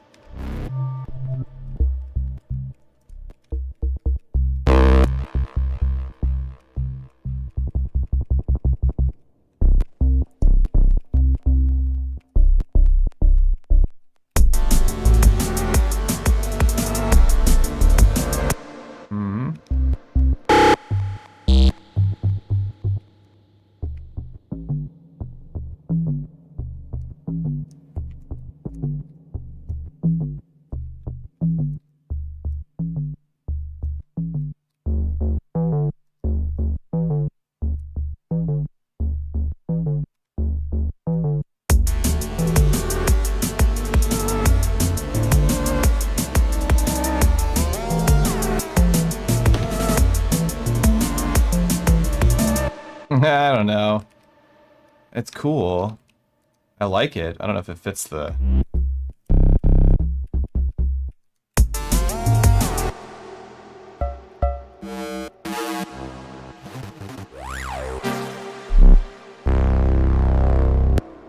A: I don't know. It's cool. I like it. I don't know if it fits the...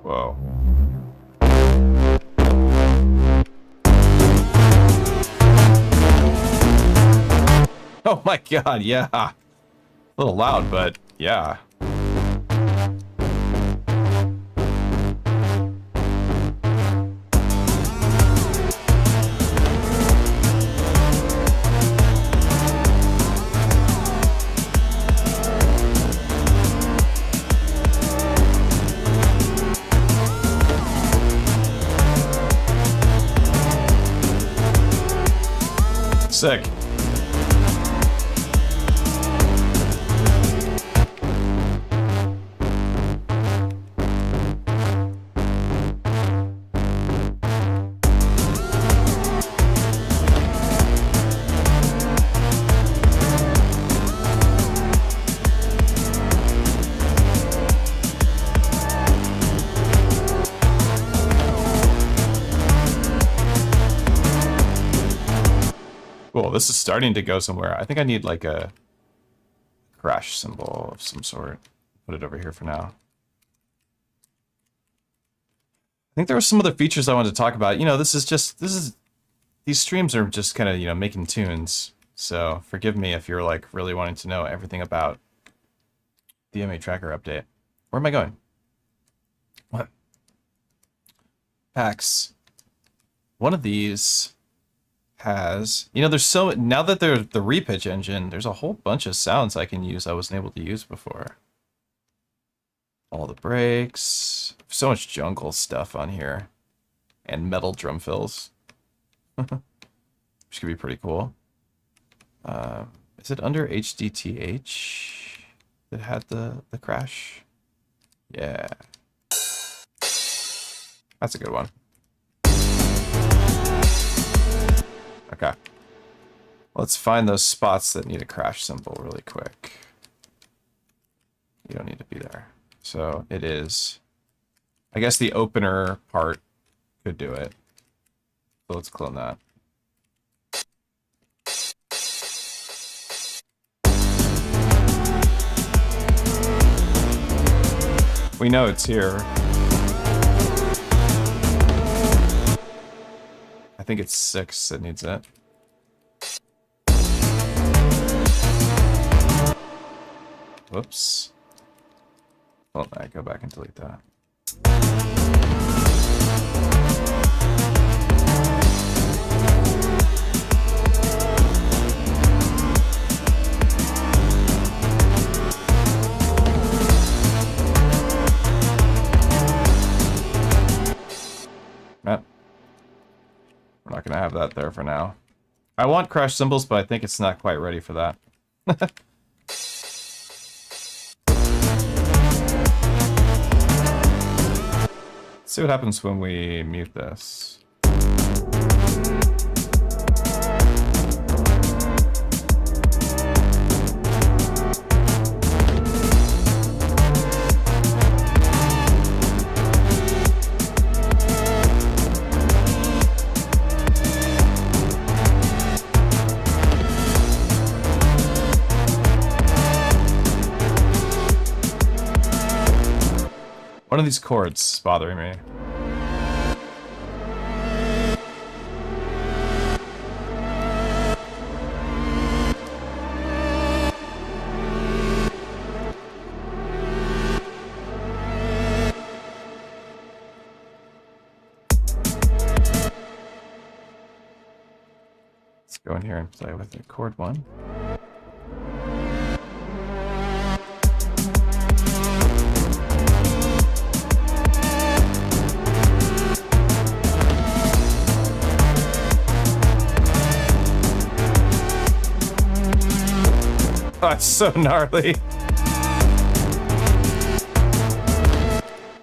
A: Whoa. Oh my god, yeah. A little loud, but yeah. Sick. Cool, this is starting to go somewhere. I think I need like a crash symbol of some sort. Put it over here for now. I think there were some other features I wanted to talk about. You know, these streams are just kind of, you know, making tunes. So forgive me if you're like really wanting to know everything about the MA tracker update. Where am I going? What? Packs. One of these has, you know, there's so, now that there's the repitch engine, there's a whole bunch of sounds I can use I wasn't able to use before. All the breaks, so much jungle stuff on here, and metal drum fills, which could be pretty cool. Is it under HDTH that had the crash? Yeah, that's a good one. Okay. Let's find those spots that need a crash symbol really quick. You don't need to be there. So it is, I guess the opener part could do it. So let's clone that. We know it's here. I think it's 6 that needs it. Whoops. Well, I go back and delete that. Yep. We're not going to have that there for now. I want crash cymbals, but I think it's not quite ready for that. See what happens when we mute this. One of these chords is bothering me. Let's go in here and play with the chord 1. Oh, it's so gnarly.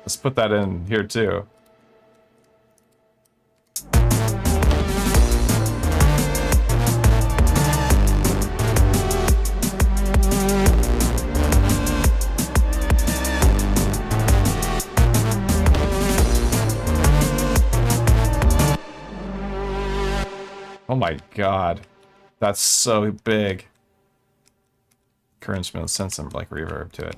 A: Let's put that in here too. Oh my god. That's so big. Current instrument, send some like reverb to it.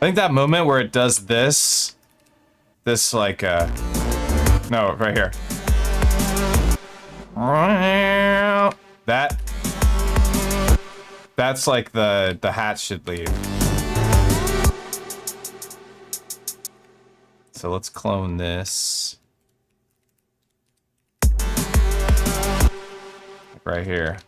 A: I think that moment where it does this like, no, right here. That's like the hat should leave. So let's clone this. Right here.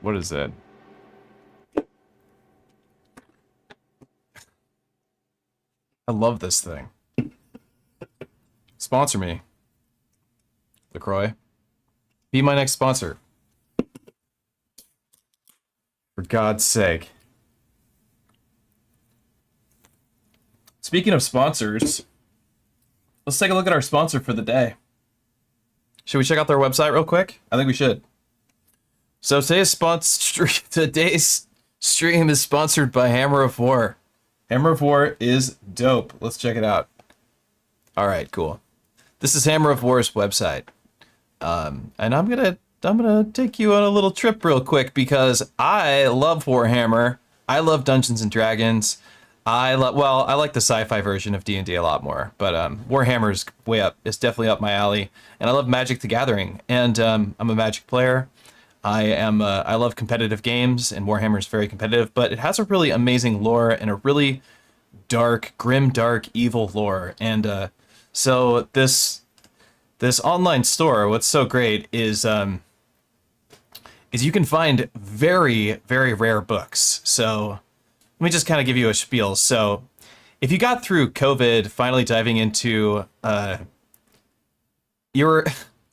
A: What is that? I love this thing. Sponsor me, LaCroix. Be my next sponsor. For God's sake. Speaking of sponsors, let's take a look at our sponsor for the day. Should we check out their website real quick? I think we should. So today's stream is sponsored by Hammer of War. Hammer of War is dope. Let's check it out. All right, cool. This is Hammer of War's website, and I'm gonna take you on a little trip real quick because I love Warhammer. I love Dungeons and Dragons. I like the sci-fi version of D&D a lot more, but Warhammer's way up. It's definitely up my alley, and I love Magic the Gathering, and I'm a Magic player. I love competitive games, and Warhammer is very competitive, but it has a really amazing lore and a really dark, grim, dark, evil lore. And so this online store, what's so great is you can find very, very rare books. So let me just kind of give you a spiel. So if you got through COVID, finally diving into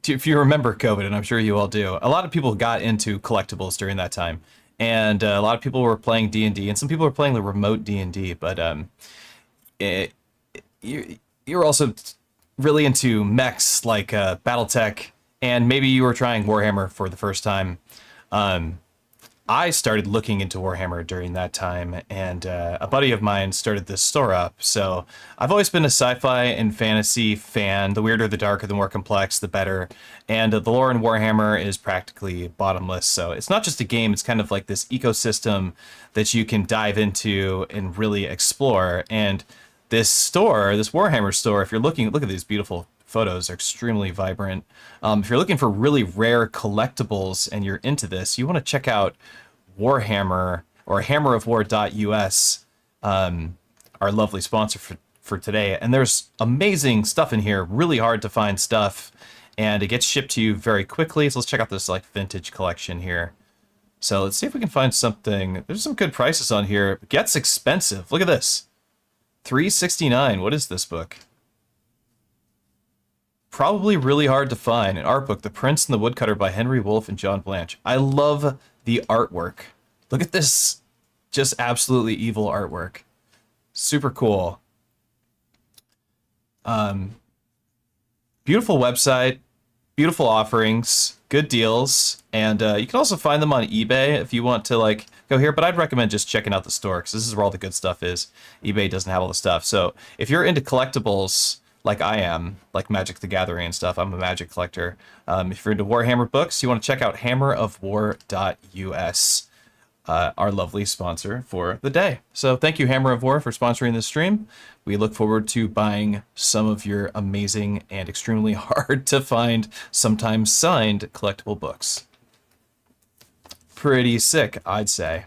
A: if you remember COVID, and I'm sure you all do, a lot of people got into collectibles during that time, and a lot of people were playing D&D, and some people were playing the remote D&D. But you're also really into mechs like BattleTech, and maybe you were trying Warhammer for the first time. I started looking into Warhammer during that time, and a buddy of mine started this store up. So I've always been a sci-fi and fantasy fan. The weirder, the darker, the more complex, the better. And the lore in Warhammer is practically bottomless. So it's not just a game, it's kind of like this ecosystem that you can dive into and really explore. And this store, this Warhammer store, if you're look at these beautiful photos, are extremely vibrant. If you're looking for really rare collectibles and you're into this, you want to check out Warhammer or hammerofwar.us, our lovely sponsor for today. And there's amazing stuff in here, really hard to find stuff, and it gets shipped to you very quickly. So let's check out this like vintage collection here. So let's see if we can find something. There's some good prices on here. It gets expensive. Look at this. $3.69. What is this book? Probably really hard to find. An art book, The Prince and the Woodcutter by Henry Wolfe and John Blanche. I love the artwork. Look at this just absolutely evil artwork. Super cool. Beautiful website, beautiful offerings, good deals, and you can also find them on eBay if you want to like go here, but I'd recommend just checking out the store because this is where all the good stuff is. eBay doesn't have all the stuff. So if you're into collectibles, like I am, like Magic the Gathering and stuff, I'm a Magic collector. If you're into Warhammer books, you want to check out hammerofwar.us, our lovely sponsor for the day. So thank you, Hammer of War, for sponsoring this stream. We look forward to buying some of your amazing and extremely hard to find, sometimes signed, collectible books. Pretty sick, I'd say.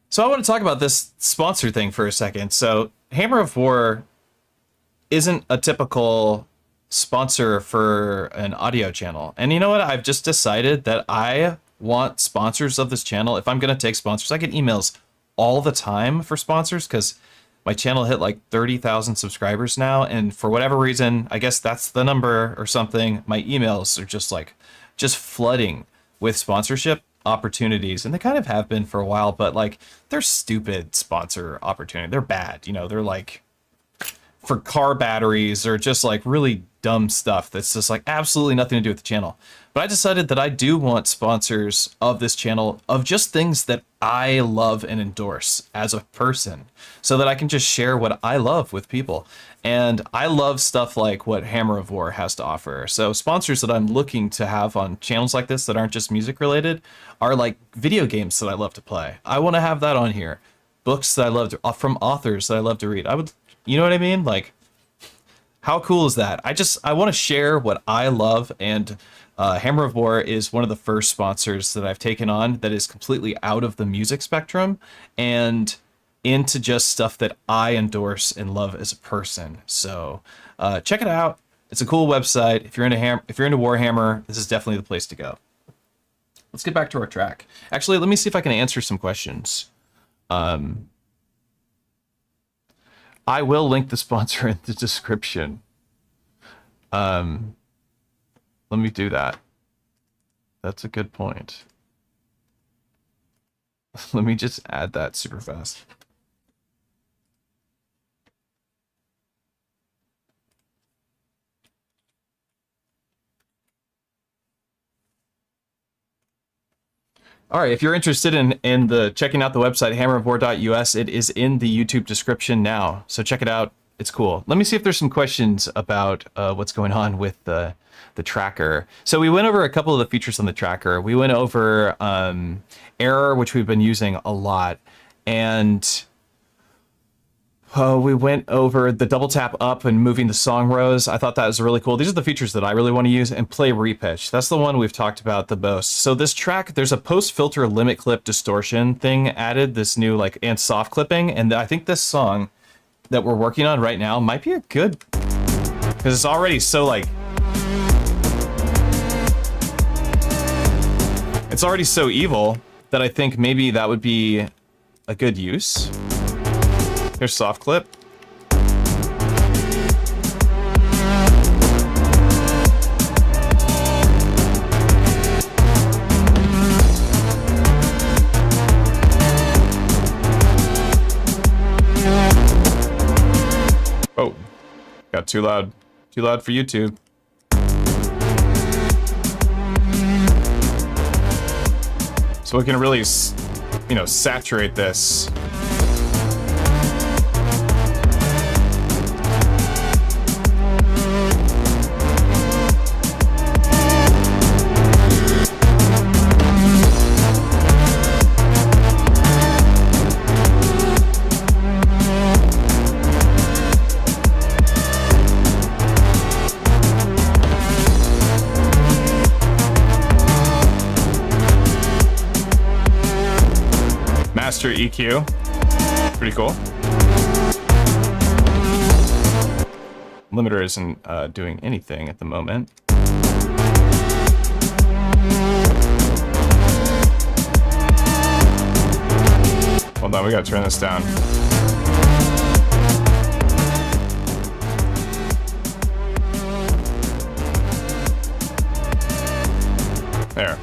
A: So I want to talk about this sponsor thing for a second. So Hammer of War isn't a typical sponsor for an audio channel. And you know what? I've just decided that I want sponsors of this channel, if I'm going to take sponsors, I get emails all the time for sponsors because my channel hit like 30,000 subscribers now. And for whatever reason, I guess that's the number or something, my emails are just flooding with sponsorship opportunities. And they kind of have been for a while, but like they're stupid sponsor opportunity. They're bad. You know, they're like for car batteries or just like really dumb stuff that's just like absolutely nothing to do with the channel. But I decided that I do want sponsors of this channel of just things that I love and endorse as a person so that I can just share what I love with people. And I love stuff like what Hammer of War has to offer. So sponsors that I'm looking to have on channels like this that aren't just music related are like video games that I love to play. I want to have that on here. Books that I love to, from authors that I love to read. I would, you know what I mean? Like, how cool is that? I want to share what I love, and Hammer of War is one of the first sponsors that I've taken on that is completely out of the music spectrum and into just stuff that I endorse and love as a person. So check it out. It's a cool website. If you're into Warhammer, this is definitely the place to go. Let's get back to our track. Actually, let me see if I can answer some questions. I will link the sponsor in the description. Let me do that. That's a good point. Let me just add that super fast. All right, if you're interested in the checking out the website hammerofwar.us, it is in the YouTube description now. So check it out. It's cool. Let me see if there's some questions about what's going on with the tracker. So we went over a couple of the features on the tracker. We went over error, which we've been using a lot, and we went over the double tap up and moving the song rows. I thought that was really cool. These are the features that I really want to use. And play repitch. That's the one we've talked about the most. So this track, there's a post filter limit clip distortion thing added, this new like and soft clipping. And I think this song that we're working on right now might be a good, because it's already so like, it's already so evil that I think maybe that would be a good use. Here's soft clip. Oh, got too loud. Too loud for YouTube. So we can really, you know, saturate this. Master EQ. Pretty cool. Limiter isn't doing anything at the moment. Hold on, we gotta turn this down. There.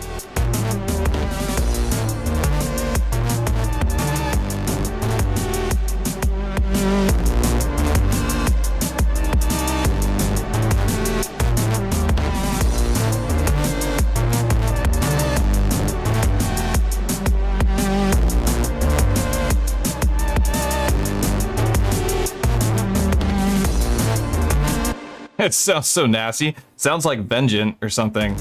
A: It sounds so nasty. Sounds like Vengeant or something.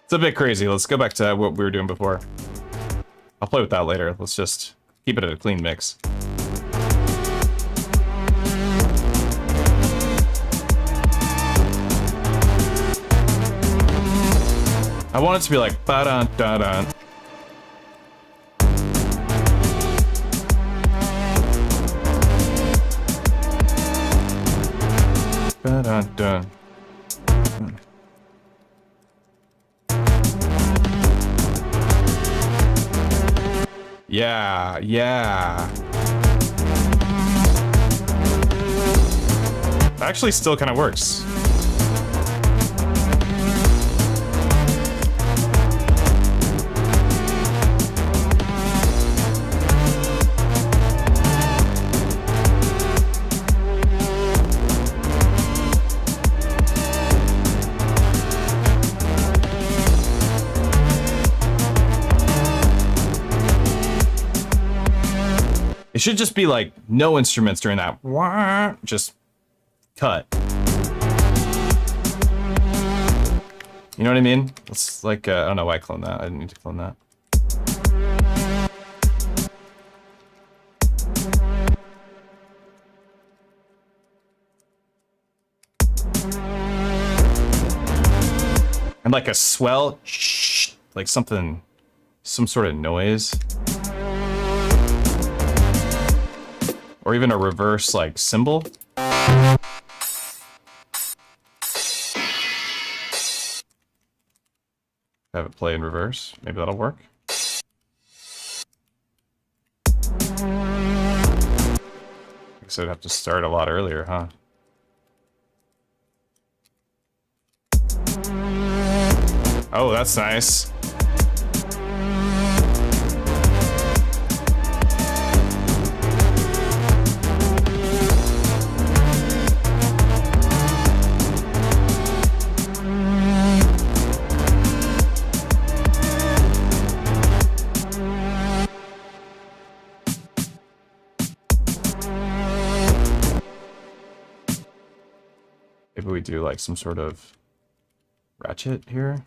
A: It's a bit crazy. Let's go back to what we were doing before. I'll play with that later. Let's just keep it at a clean mix. I want it to be like ba-dun, da-dun. Dun, dun, dun. Yeah, yeah. Actually still kind of works. It should just be like no instruments during that. Just cut. You know what I mean? It's like, I don't know why I cloned that. I didn't need to clone that. And like a swell, shh, like something, some sort of noise. Or even a reverse, like, cymbal. Have it play in reverse. Maybe that'll work. I guess I'd have to start a lot earlier, huh? Oh, that's nice. Maybe we do like some sort of ratchet here.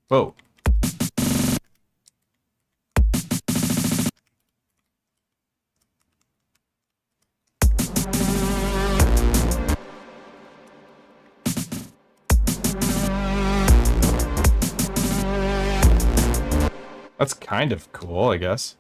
A: Whoa. That's kind of cool, I guess.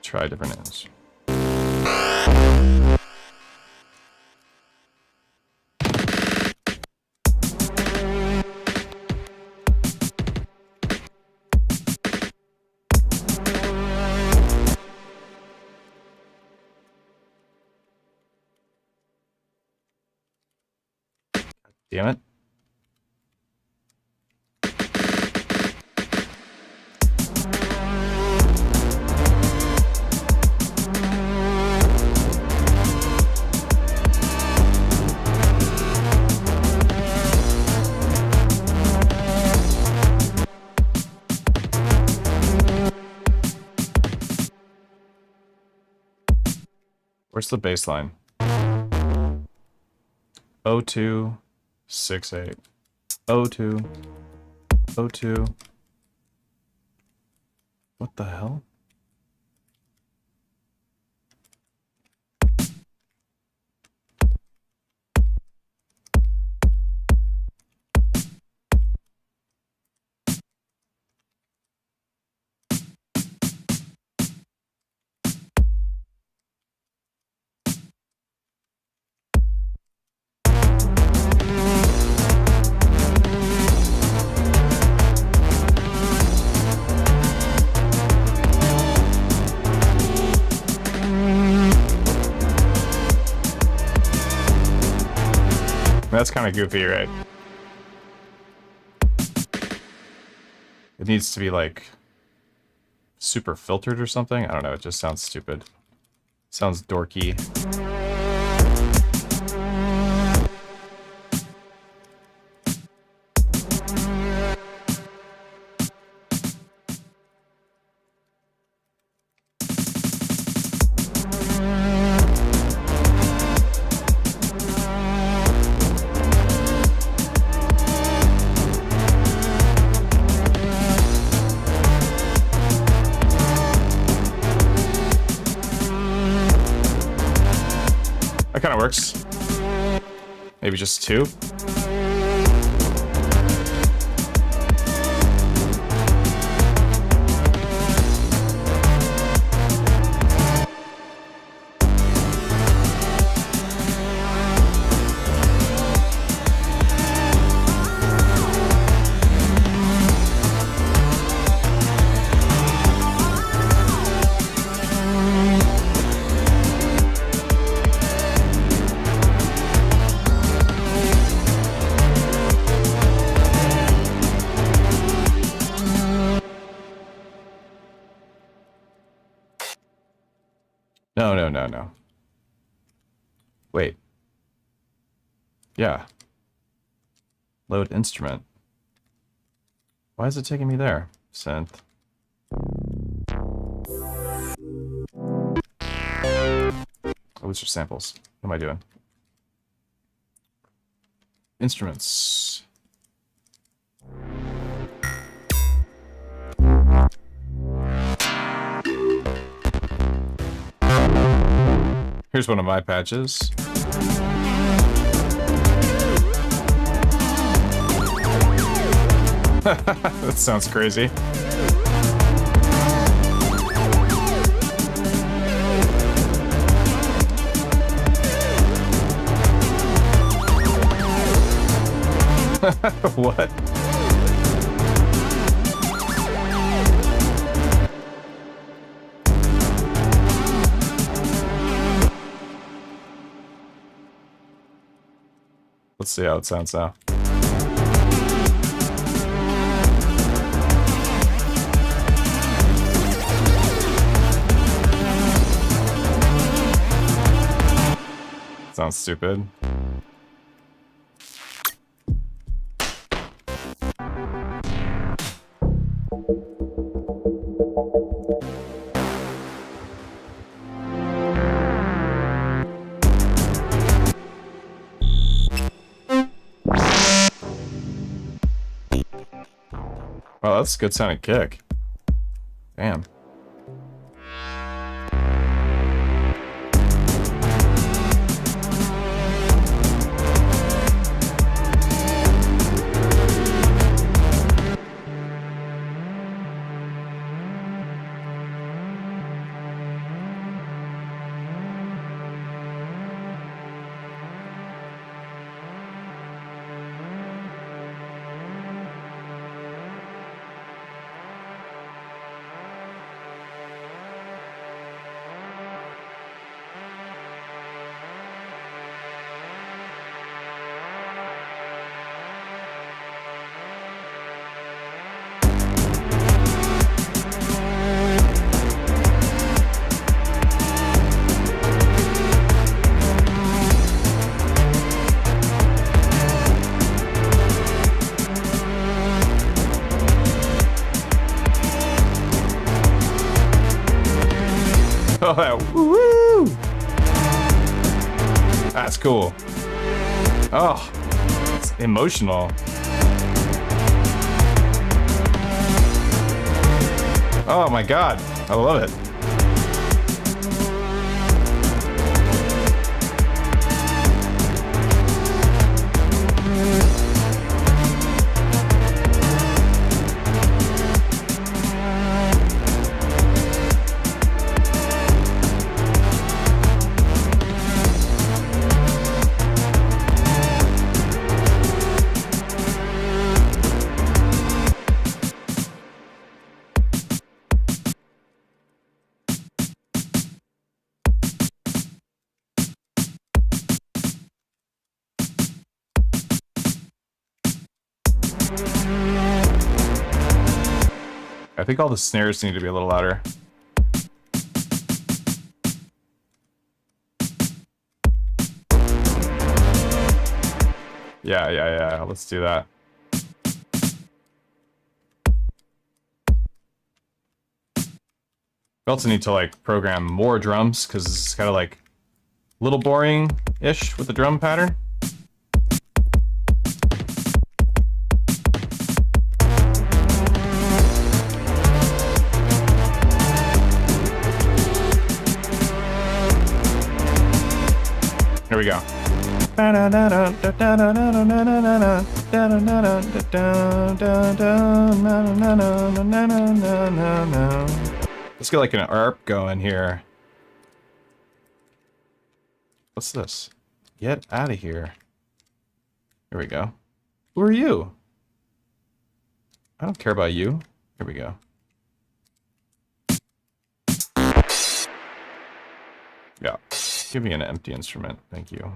A: Try different ends. Damn it. Where's the bass line? 0268. 02. 02. What the hell? That's kind of goofy, right? It needs to be like super filtered or something. I don't know. It just sounds stupid. Sounds dorky. That kind of works. Maybe just 2. No. Wait. Yeah. Load instrument. Why is it taking me there? Synth. Oh, those are samples. What am I doing? Instruments. Here's one of my patches. That sounds crazy. What? Let's see how it sounds now. Sounds stupid. Oh, that's a good sounding kick. Damn. Oh, that woo! That's cool. Oh, it's emotional. Oh my god, I love it. I think all the snares need to be a little louder. Yeah. Let's do that. We also need to like program more drums because it's kind of like a little boring-ish with the drum pattern. Here we go. Let's get like an ARP going here. What's this? Get out of here. Here we go. Who are you? I don't care about you. Here we go. Yeah. Give me an empty instrument. Thank you.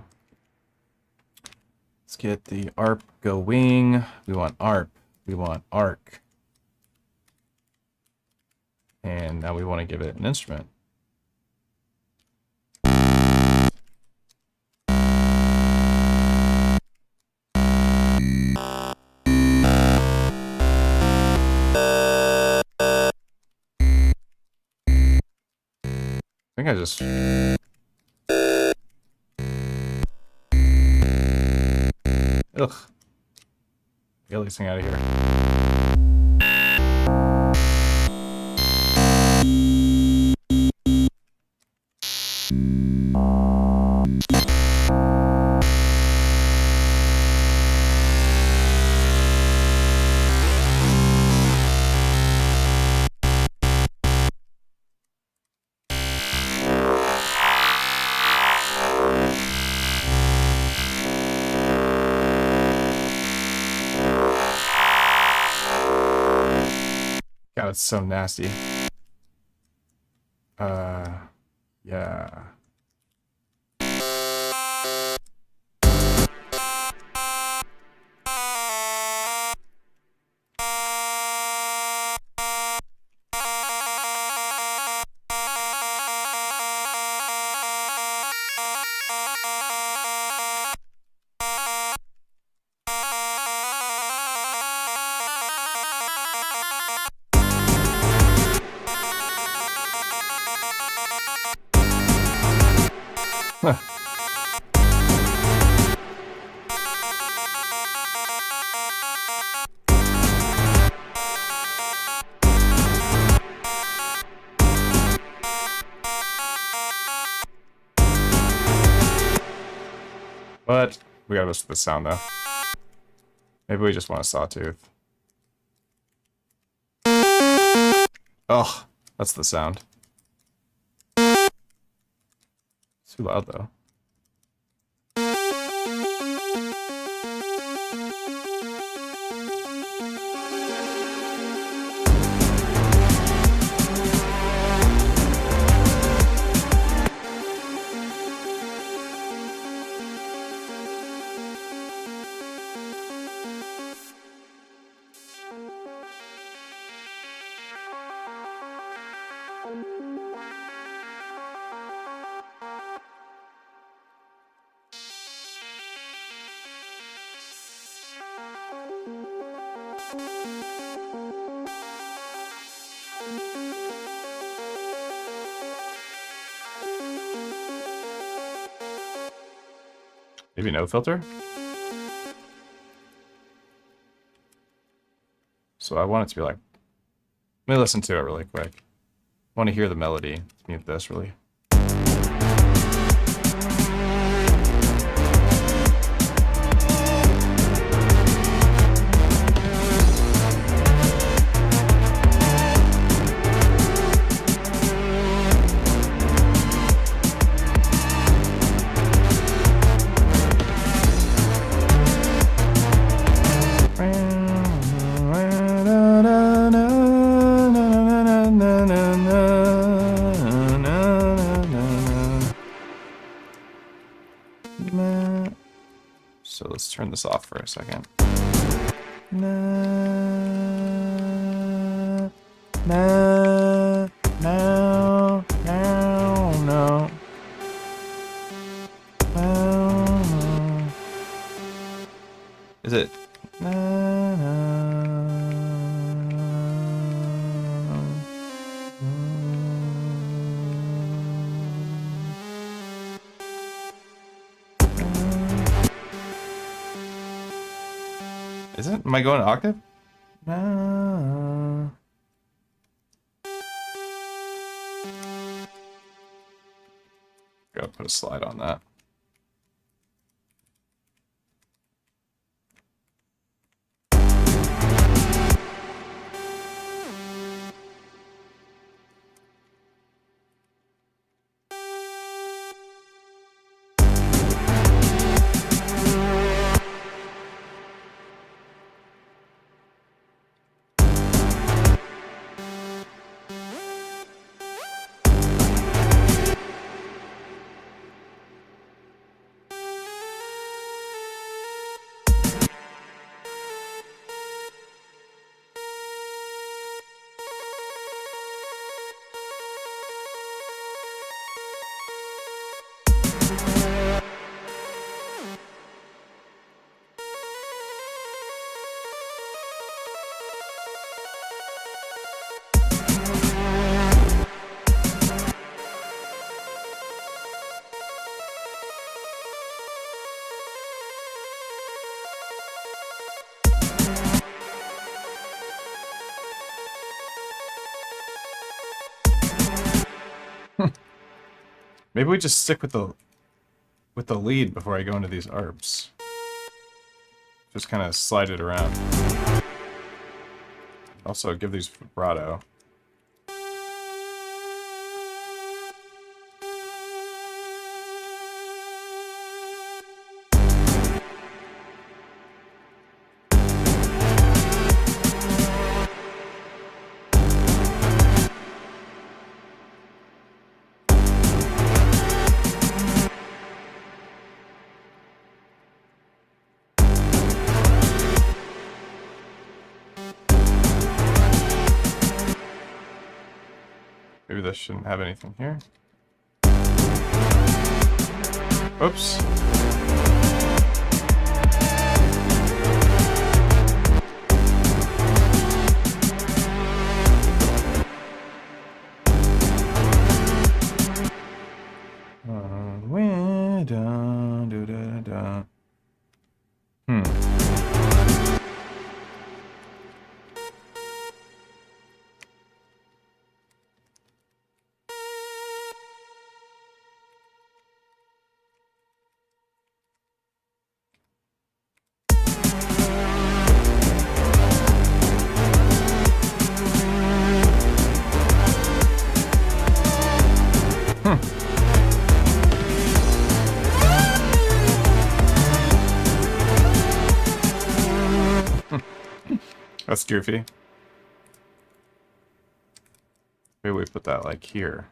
A: Let's get the ARP going. We want ARP. We want ARC. And now we want to give it an instrument. I think I just... Ugh. Get this thing out of here. God, it's so nasty. Yeah. Huh. But we gotta listen to the sound though. Maybe we just want a sawtooth. Oh, that's the sound. It's too loud though. Maybe no filter? So I want it to be like... Let me listen to it really quick. I want to hear the melody. Let's mute this really. So let's turn this off for a second. Is it? Is it? Am I going to octave? Gotta put a slide on that.
B: Maybe we just stick with the lead before I go into these ARPs. Just kind of slide it around. Also, give these vibrato. Maybe this shouldn't have anything here. Oops. That's goofy. Maybe we put that like here.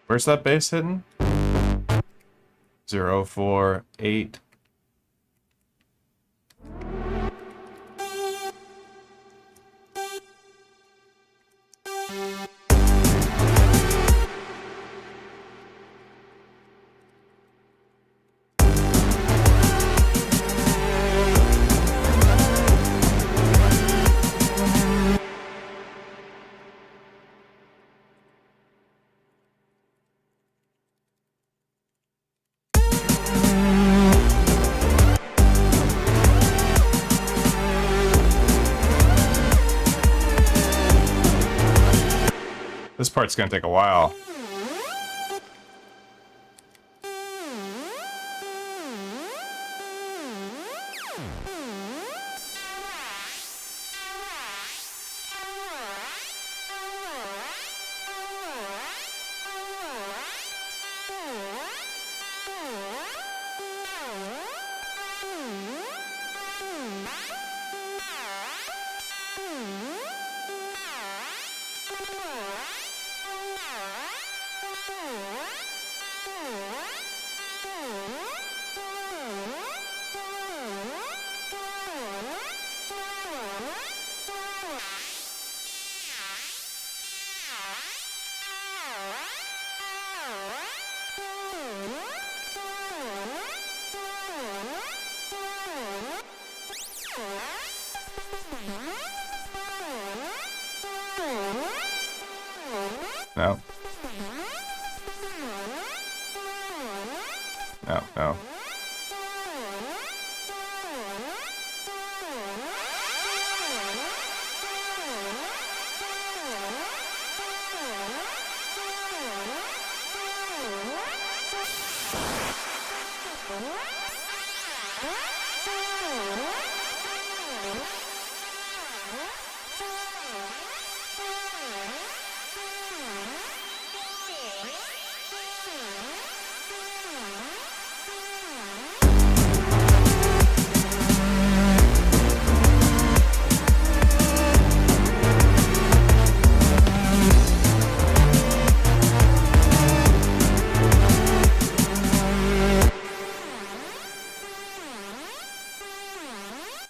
B: Where's that bass hitting? 0, 4, 8. This part's gonna take a while. No. No, no.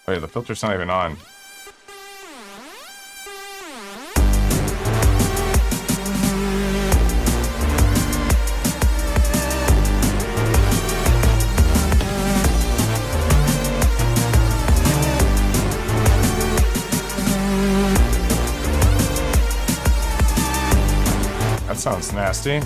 B: Wait, the filter's not even on. Sounds nasty.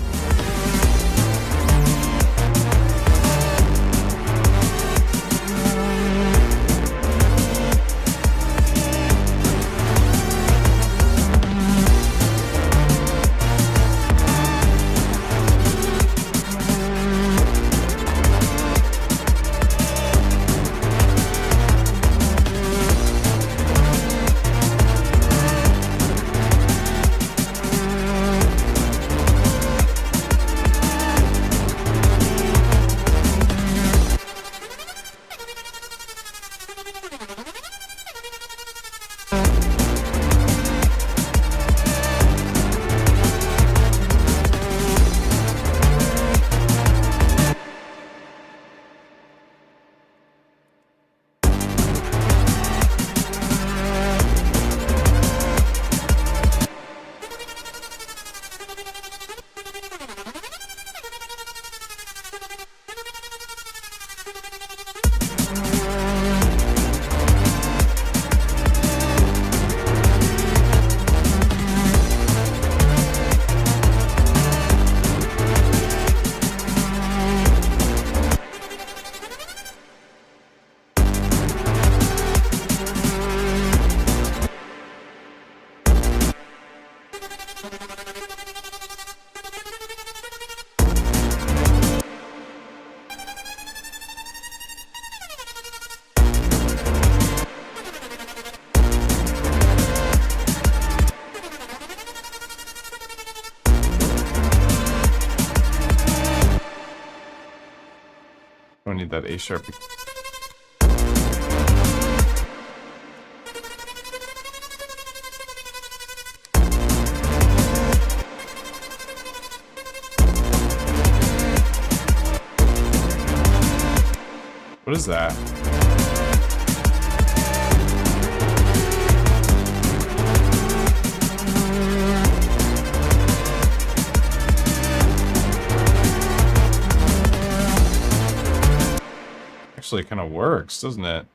B: Don't need that A sharp. What is that? Actually, kind of works, doesn't it?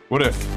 B: What if?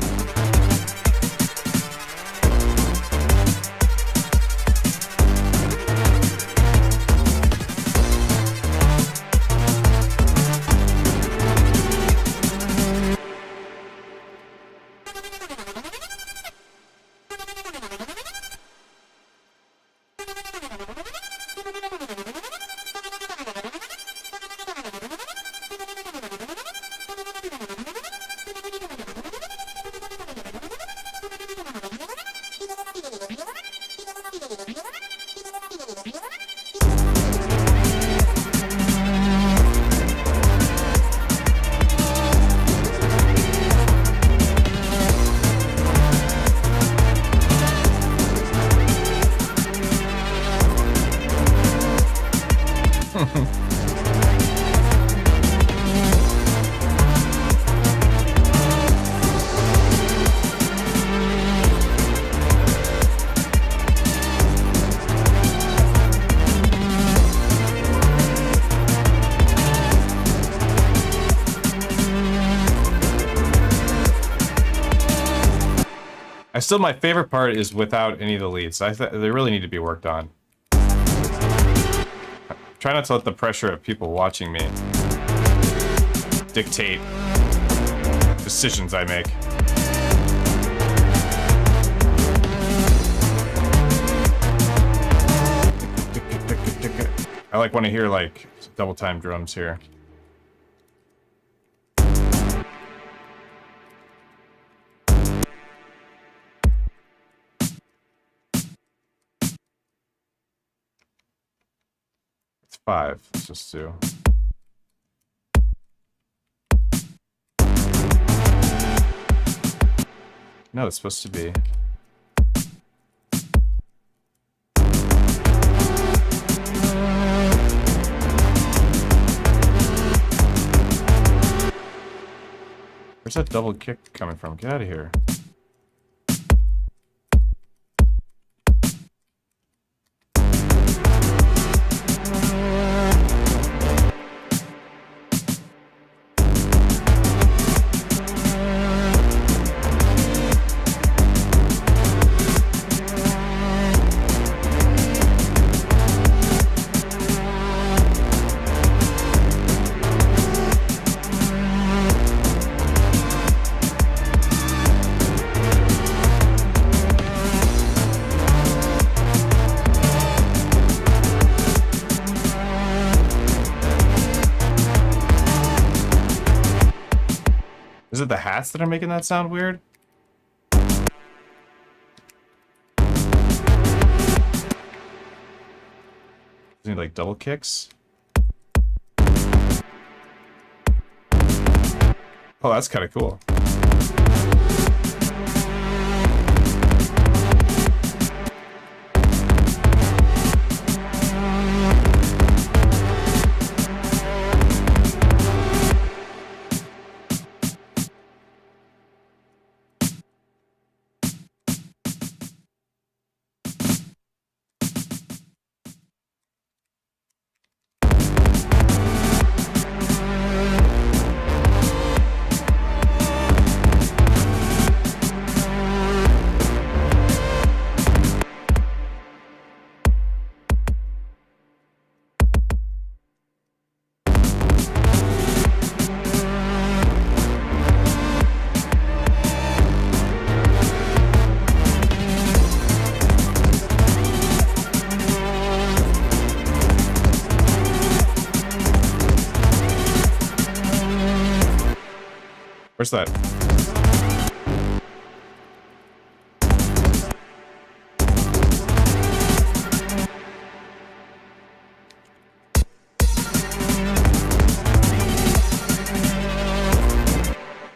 B: Still, my favorite part is without any of the leads. They really need to be worked on. Try not to let the pressure of people watching me dictate decisions I make. I like when I hear like double time drums here. It's 5. Let's just do. No, it's supposed to be. Where's that double kick coming from? Get out of here. Is it the hats that are making that sound weird? Need like double kicks? Oh, that's kind of cool. Where's that?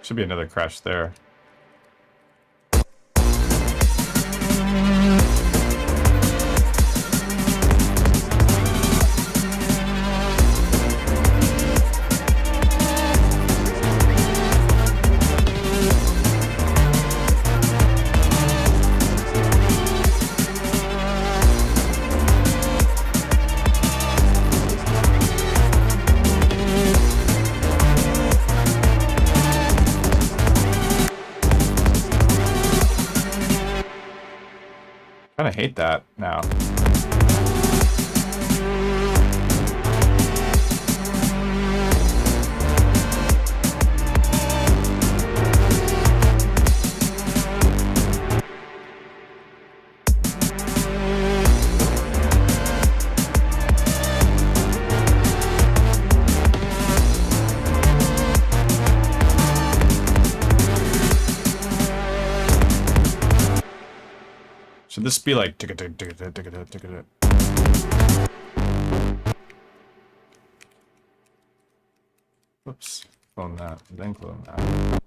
B: Should be another crash there. I hate that now. Should this be like tick tick tick tick tick tick tick? Whoops, clone that, then clone that.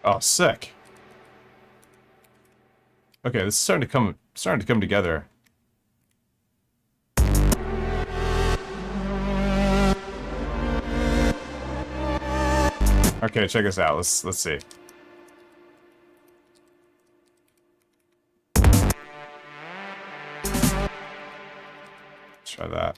B: Oh, sick. Okay, this is starting to come together. Okay, check this out. Let's see. Let's try that.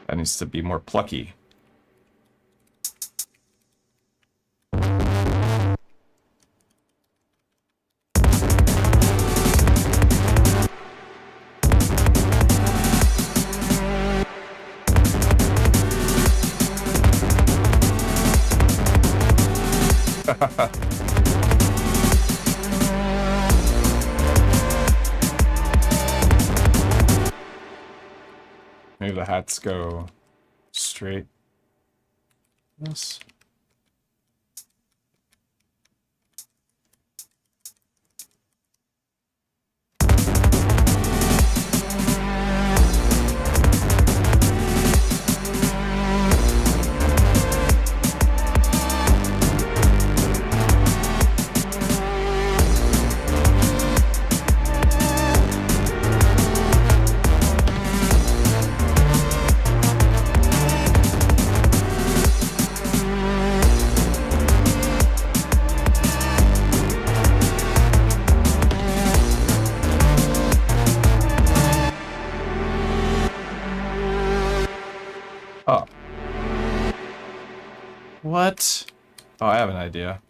B: That needs to be more plucky. Maybe the hats go straight. Yes. Oh. What? Oh, I have an idea.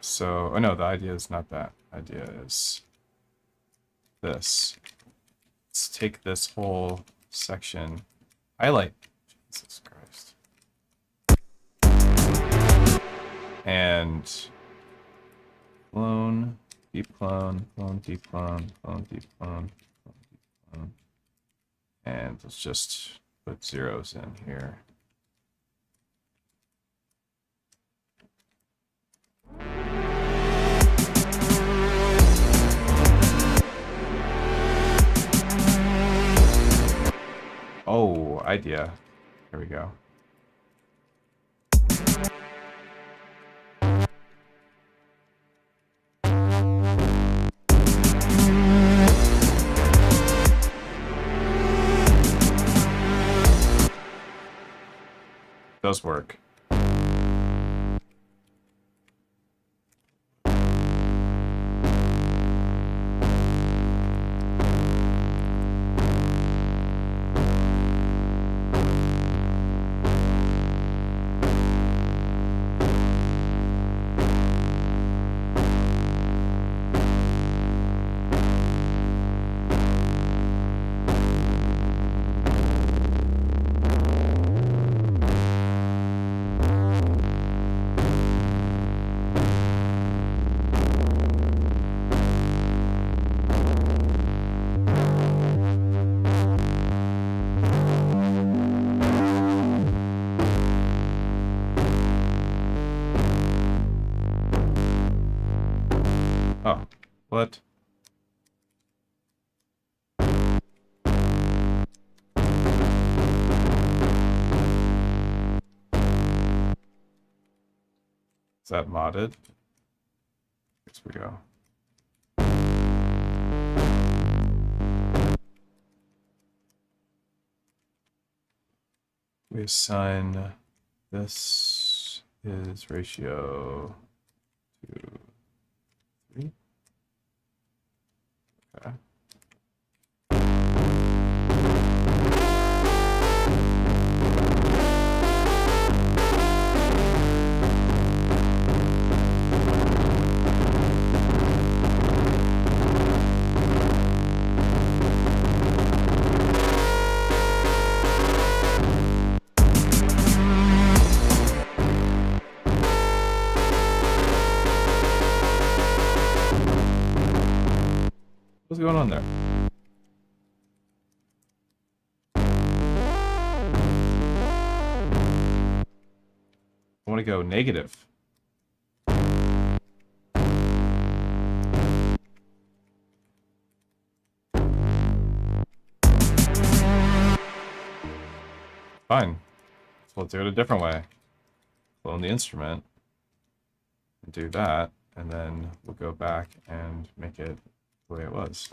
B: So, oh no, the idea is not that. Idea is this. Let's take this whole section, highlight. Jesus Christ. And clone, deep clone, clone, deep clone, clone, deep clone, clone, deep clone. And let's just put zeros in here. Oh, idea. Here we go. Does work. Oh, what? Is that modded? Guess we go. We assign this is ratio to 3. Okay. What's going on there? I want to go negative. Fine. So let's do it a different way. Clone the instrument and do that, and then we'll go back and make it the way it was.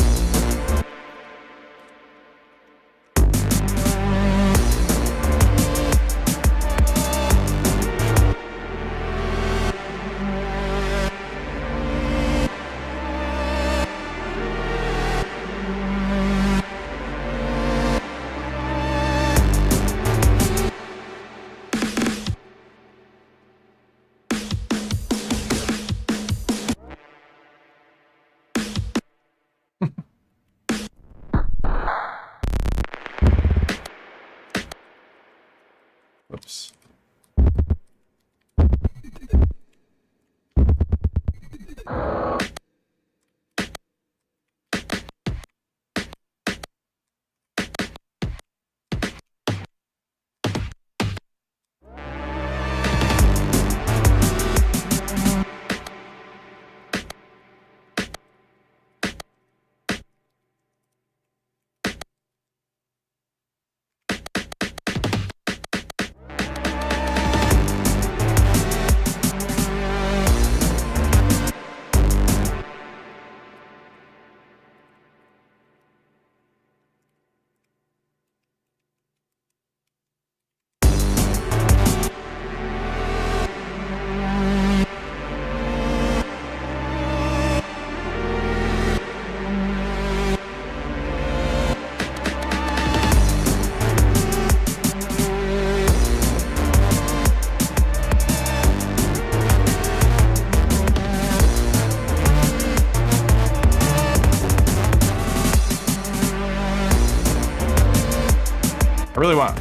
B: I really want.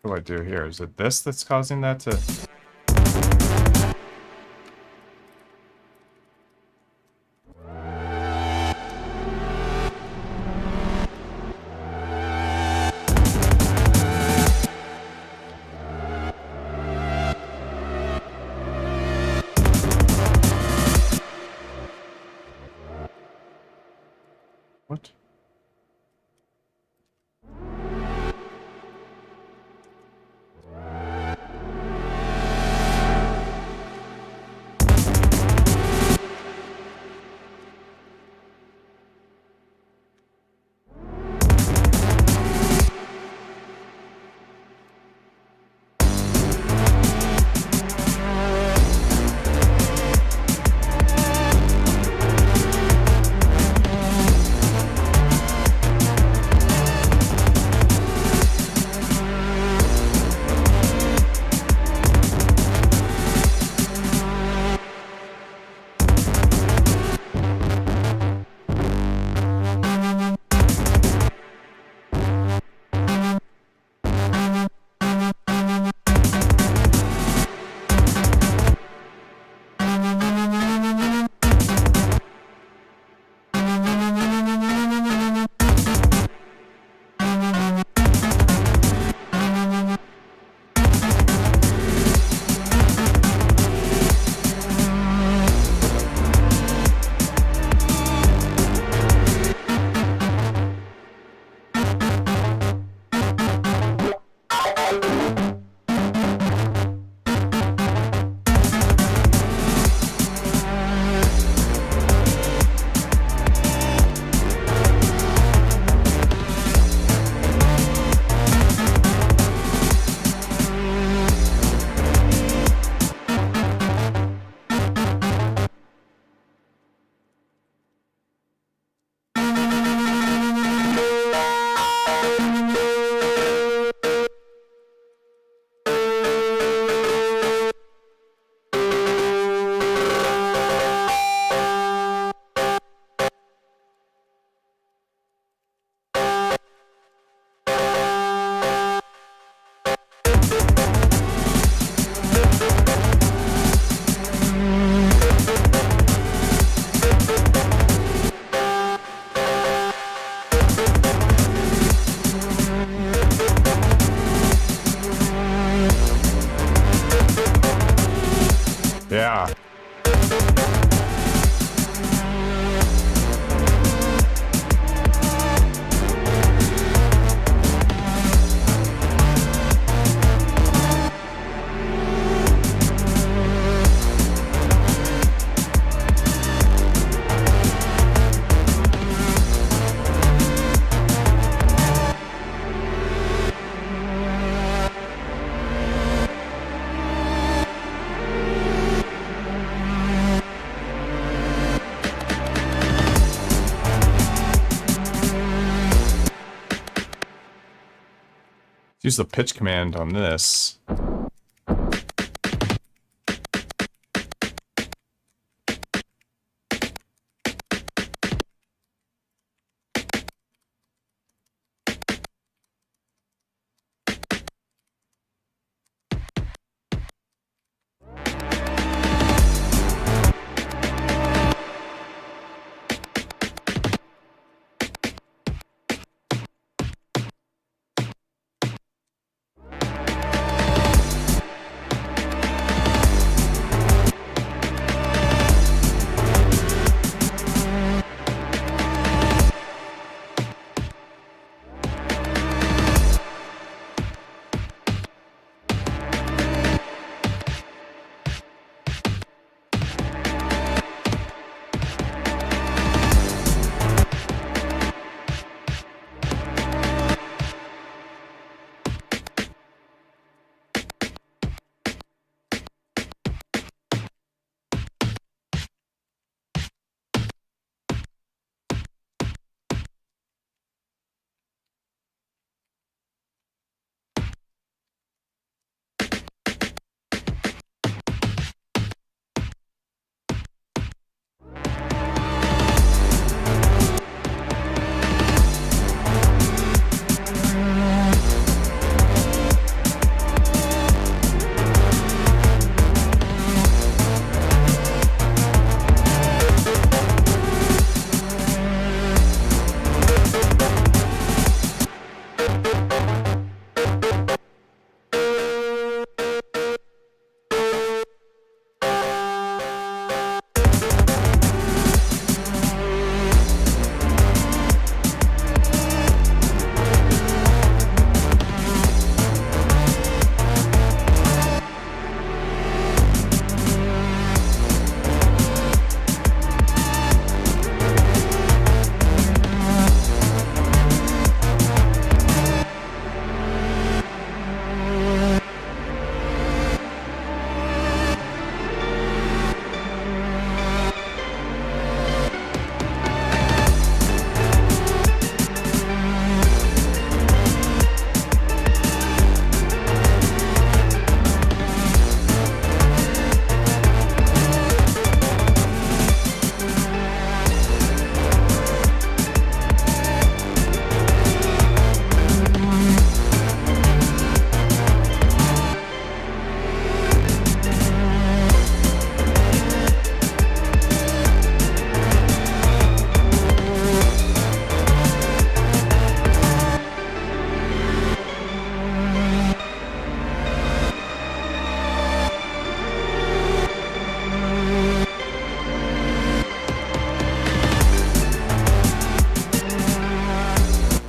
B: What do I do here? Is it this that's causing that to... What? Yeah. Use the pitch command on this.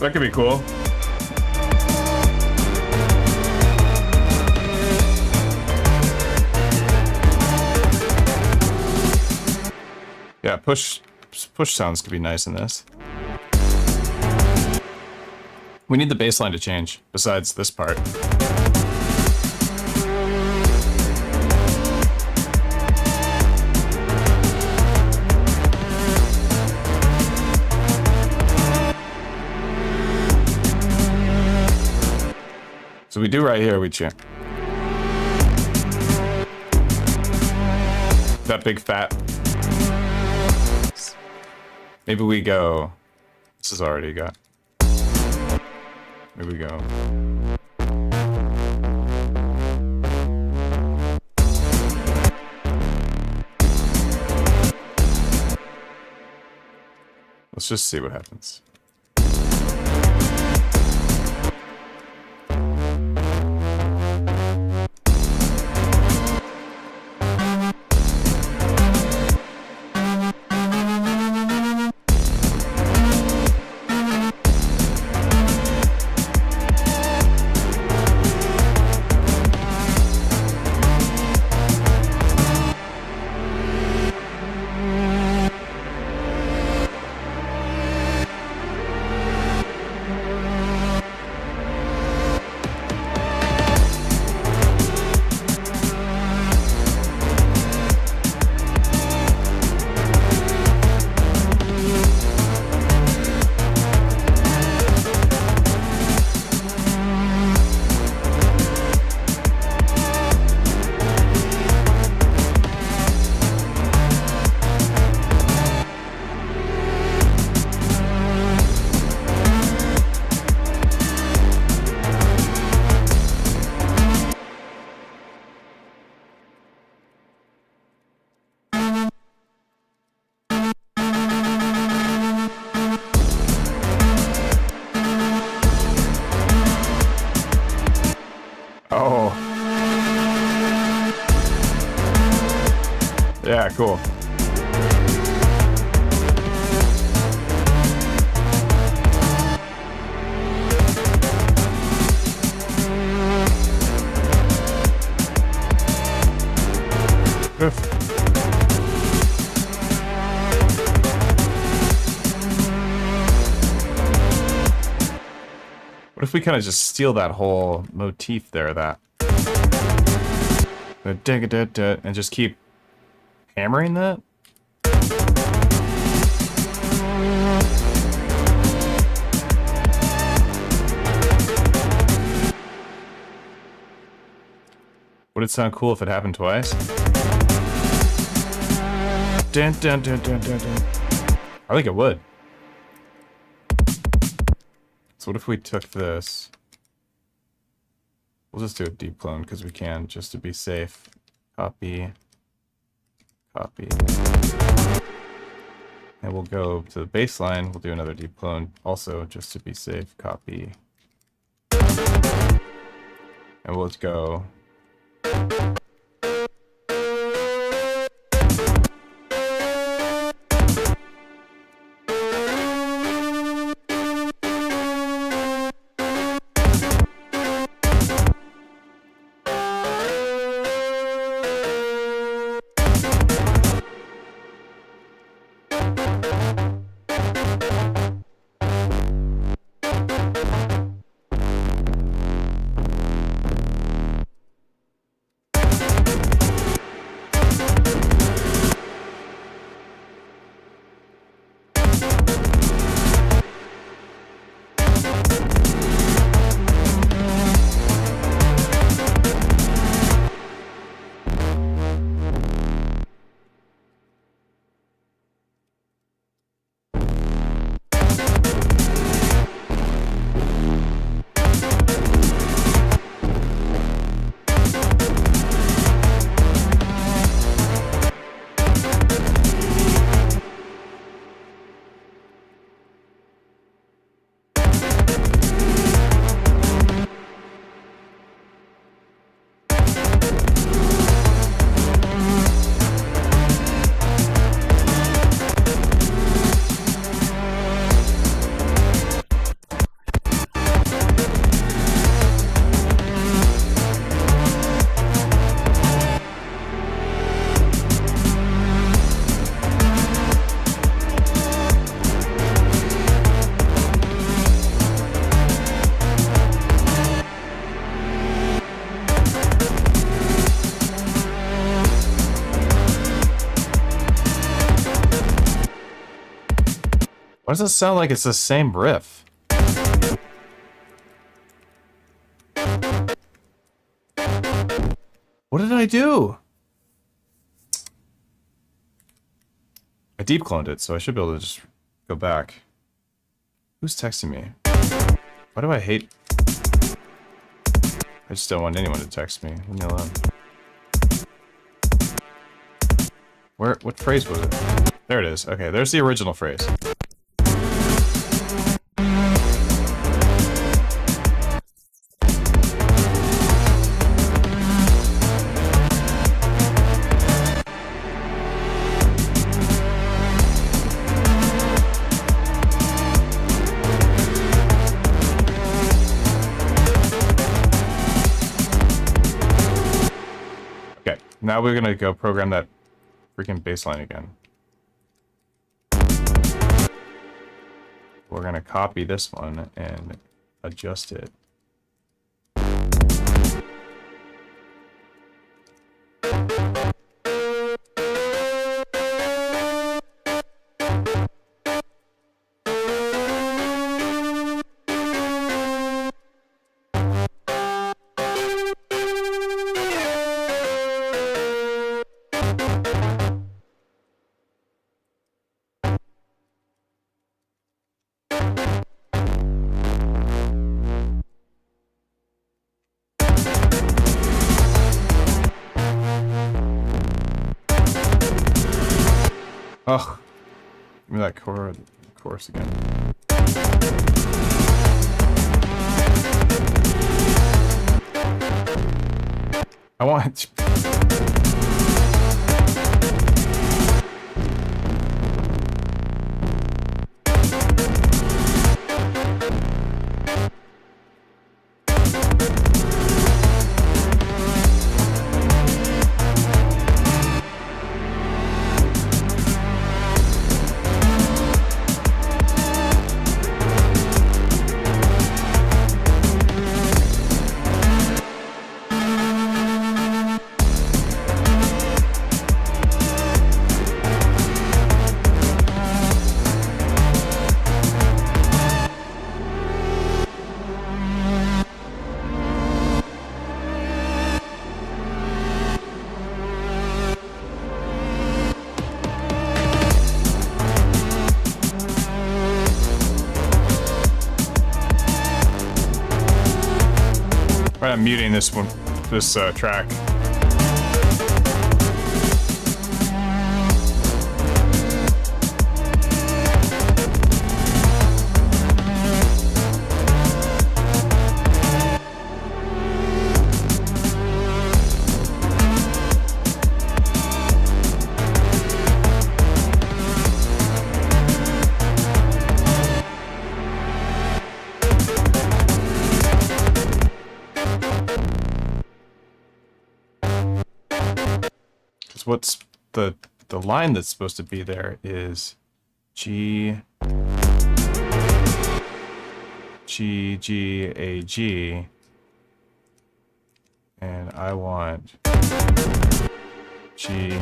B: That could be cool. Yeah, push sounds could be nice in this. We need the bass line to change, besides this part. So we do right here, we chant. That big fat. Maybe we go. This is already got. Maybe we go. Let's just see what happens. Oh. Yeah, cool. What if we kind of just steal that whole motif there, that and just keep hammering that? Would it sound cool if it happened twice? Dun, dun, dun, dun, dun, dun. I think it would. So what if we took this? We'll just do a deep clone because we can, just to be safe. Copy. Copy. And we'll go to the baseline. We'll do another deep clone also, just to be safe. Copy. And we'll go.
A: Why does it sound like it's the same riff? What did I do? I deep cloned it, so I should be able to just go back. Who's texting me? Why do I hate... I just don't want anyone to text me. Leave me alone. Where? What phrase was it? There it is. Okay, there's the original phrase. Okay, now we're gonna go program that freaking bass line again. We're gonna copy this one and adjust it. Ugh. Give me that chorus again. I want... I'm muting this one, this track. What's the line that's supposed to be there is G A G, and I want G.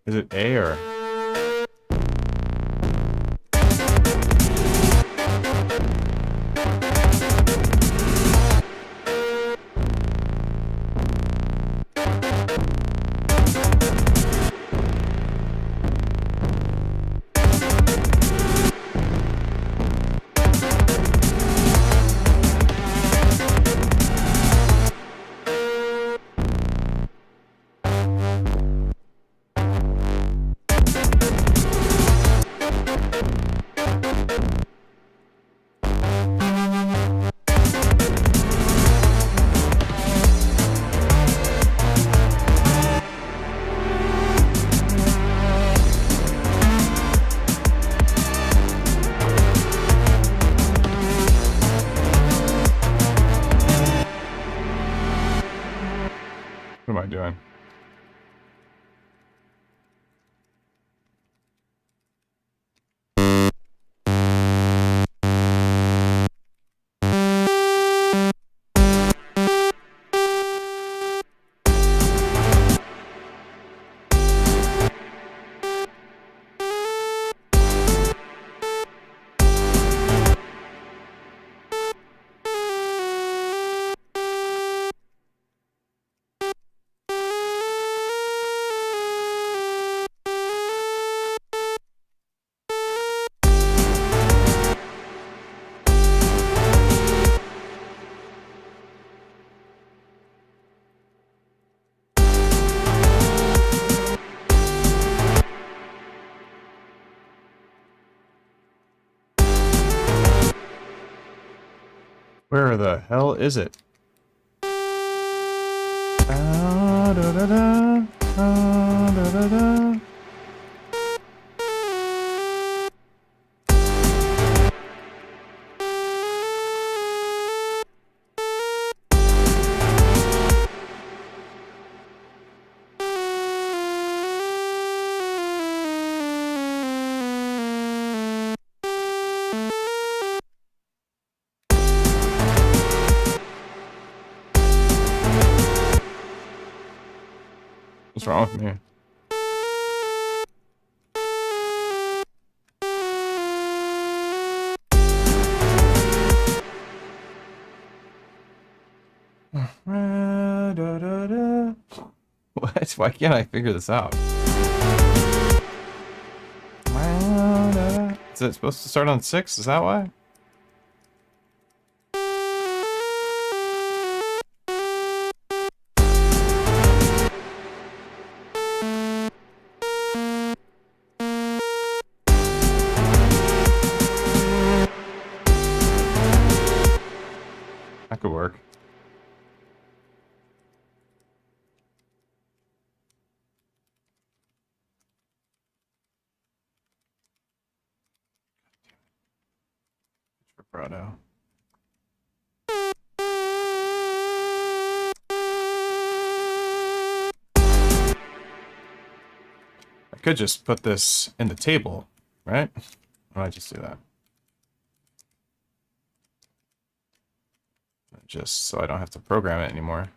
A: Is it A or? What am I doing?
B: Where the hell is it? Da, da, da, da, da, da, da. What's wrong with me? What? Why can't I figure this out? Is it supposed to start on 6? Is that why? That could work. Vibrato. I could just put this in the table, right? Why don't I just do that? Just so I don't have to program it anymore.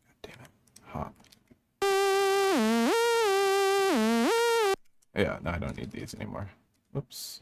B: God damn it. Hop. Yeah, no, I don't need these anymore. Whoops.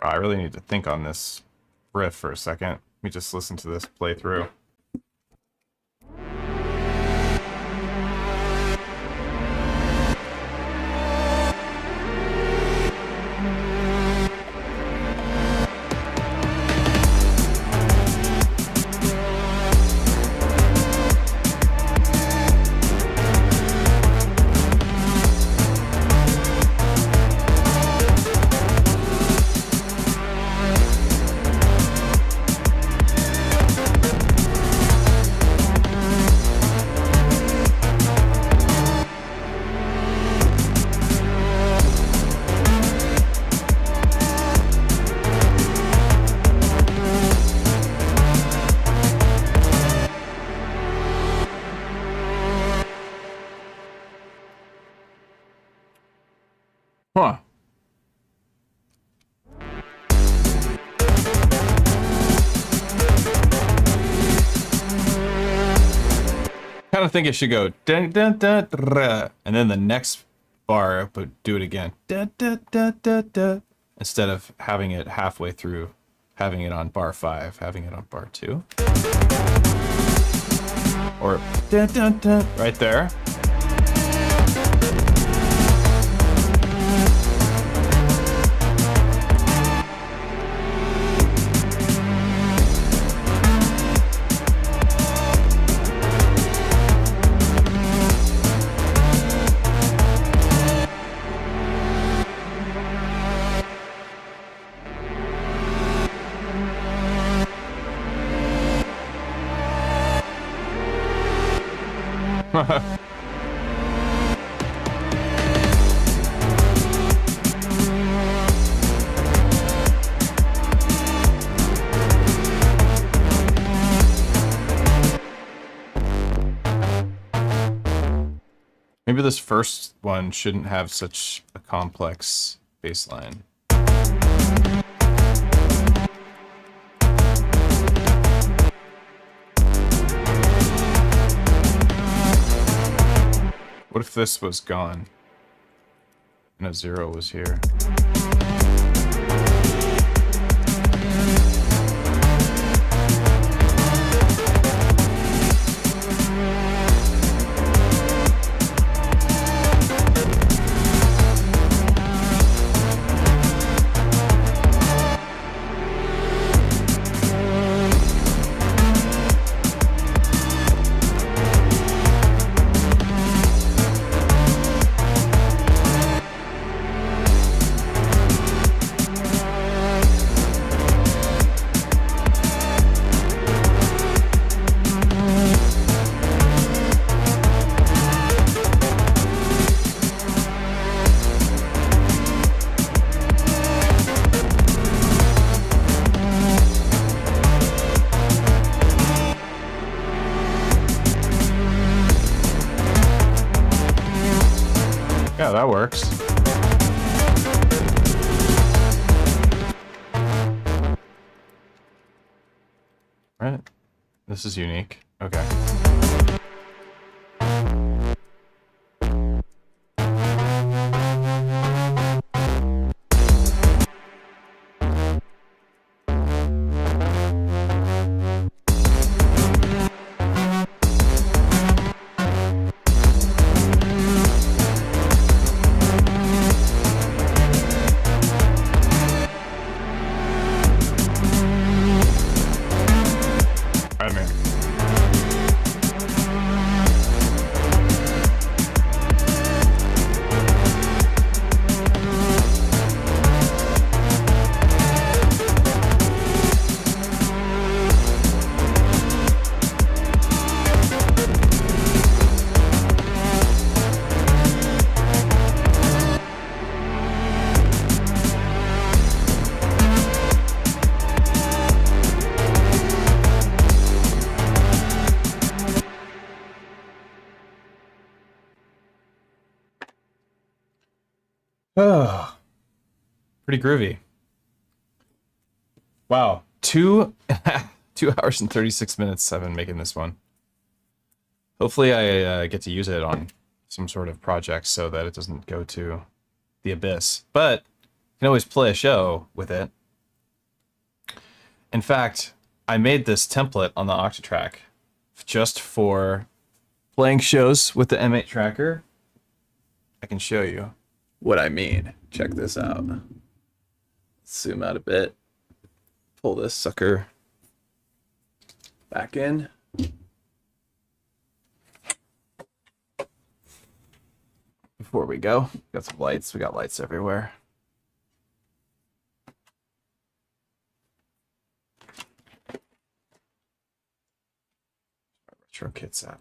B: I really need to think on this riff for a second. Let me just listen to this play through. Huh. Kind of think it should go dun, dun, dun, dun, and then the next bar, but do it again. Dun, dun, dun, dun, dun, instead of having it halfway through, having it on bar 5, having it on bar 2. Or dun, dun, dun, right there. Maybe this first one shouldn't have such a complex bass line. What if this was gone and a 0 was here? Yeah, that works. Right. This is unique. Okay. Oh, pretty groovy. Wow, 2 hours and 36 minutes I've been making this one. Hopefully I get to use it on some sort of project so that it doesn't go to the abyss. But you can always play a show with it. In fact, I made this template on the Octatrack just for playing shows with the M8 tracker. I can show you what I mean. Check this out. Zoom out a bit. Pull this sucker back in. Before we go, got some lights. We got lights everywhere. Retro kit's at.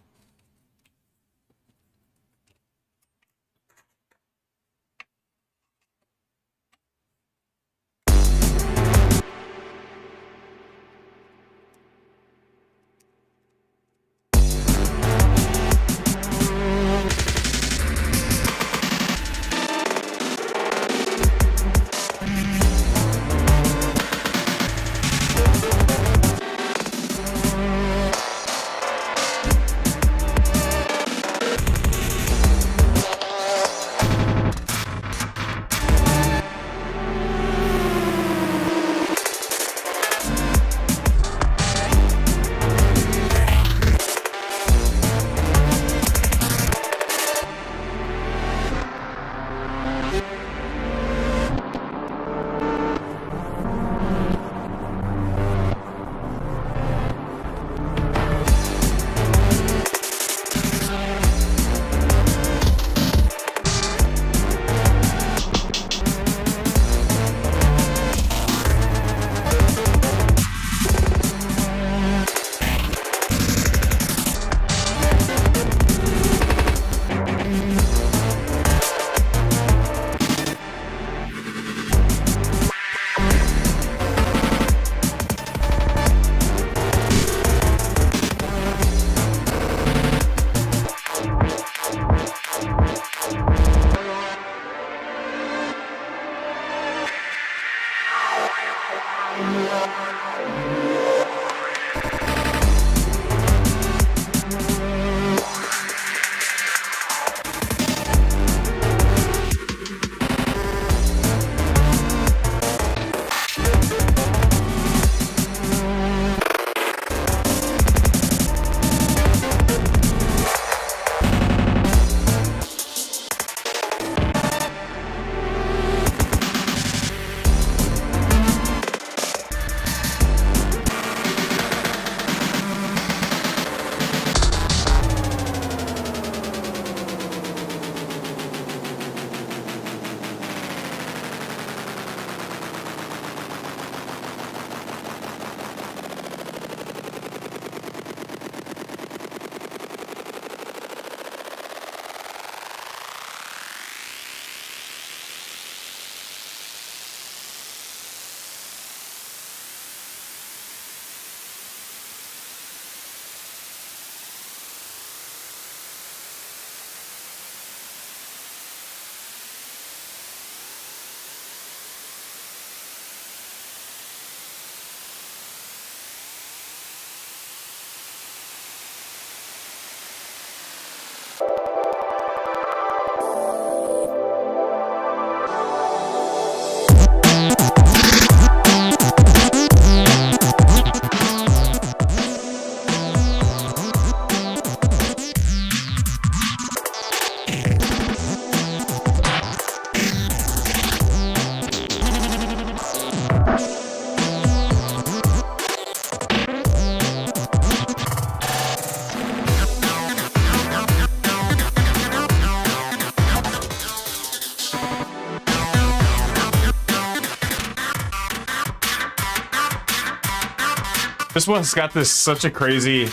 B: This one's got this such a crazy...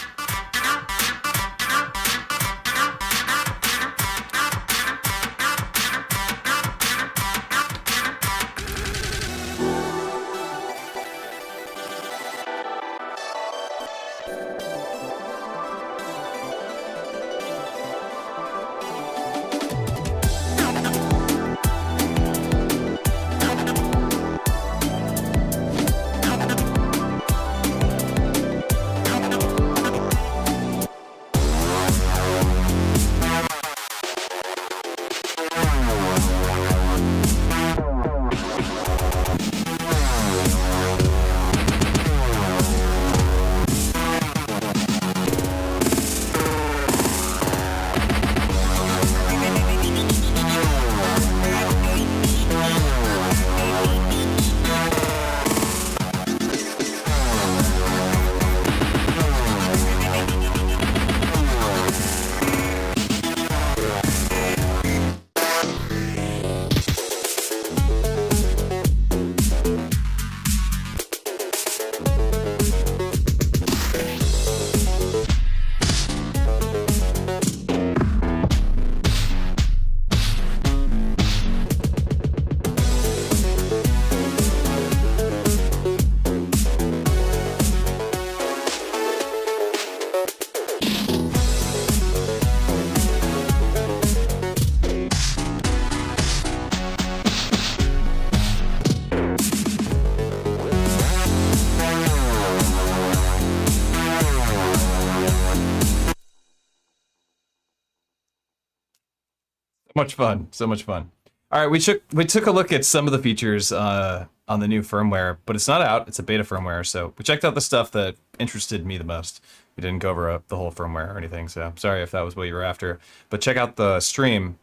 B: much fun, so much fun. All right, we took a look at some of the features on the new firmware, but it's not out. It's a beta firmware, so we checked out the stuff that interested me the most. We didn't go over the whole firmware or anything, so I'm sorry if that was what you were after. But check out the stream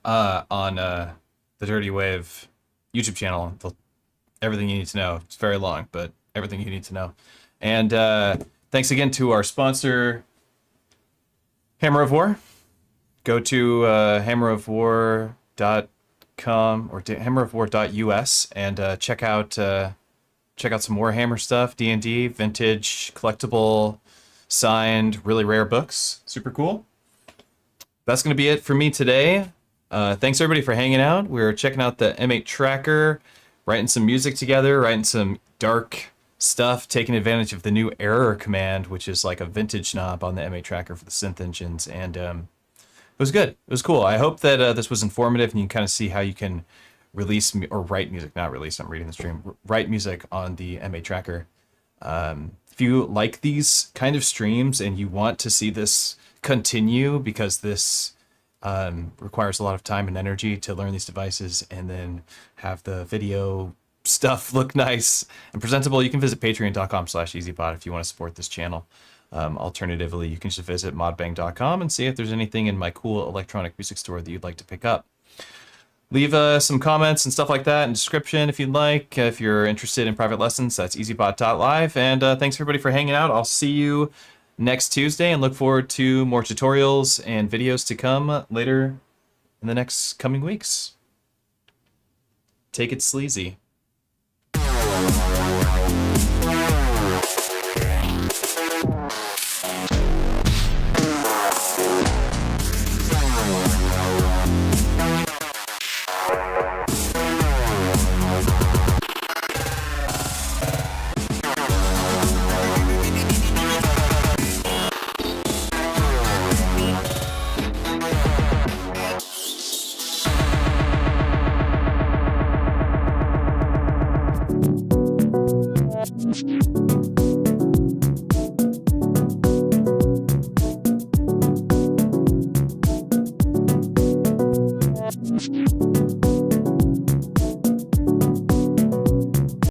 B: on the Dirtywave YouTube channel. Everything you need to know. It's very long, but everything you need to know. And thanks again to our sponsor, Hammer of War. Go to hammerofwar.com or hammerofwar.us and check out some Warhammer stuff, D&D, vintage, collectible, signed, really rare books. Super cool. That's going to be it for me today. Thanks everybody for hanging out. We're checking out the M8 tracker, writing some music together, writing some dark stuff, taking advantage of the new error command, which is like a vintage knob on the M8 tracker for the synth engines. And it was good. It was cool. I hope that this was informative and you can kind of see how you can
A: or write music, not release, I'm reading the stream, write music on the MA Tracker. If you like these kind of streams and you want to see this continue, because this requires a lot of time and energy to learn these devices and then have the video stuff look nice and presentable, you can visit patreon.com/EZBOT if you want to support this channel. Alternatively, you can just visit modbang.com and see if there's anything in my cool electronic music store that you'd like to pick up. Leave some comments and stuff like that in the description if you'd like. If you're interested in private lessons, that's ezbot.live. And thanks everybody for hanging out. I'll see you next Tuesday and look forward to more tutorials and videos to come later in the next coming weeks. Take it sleazy.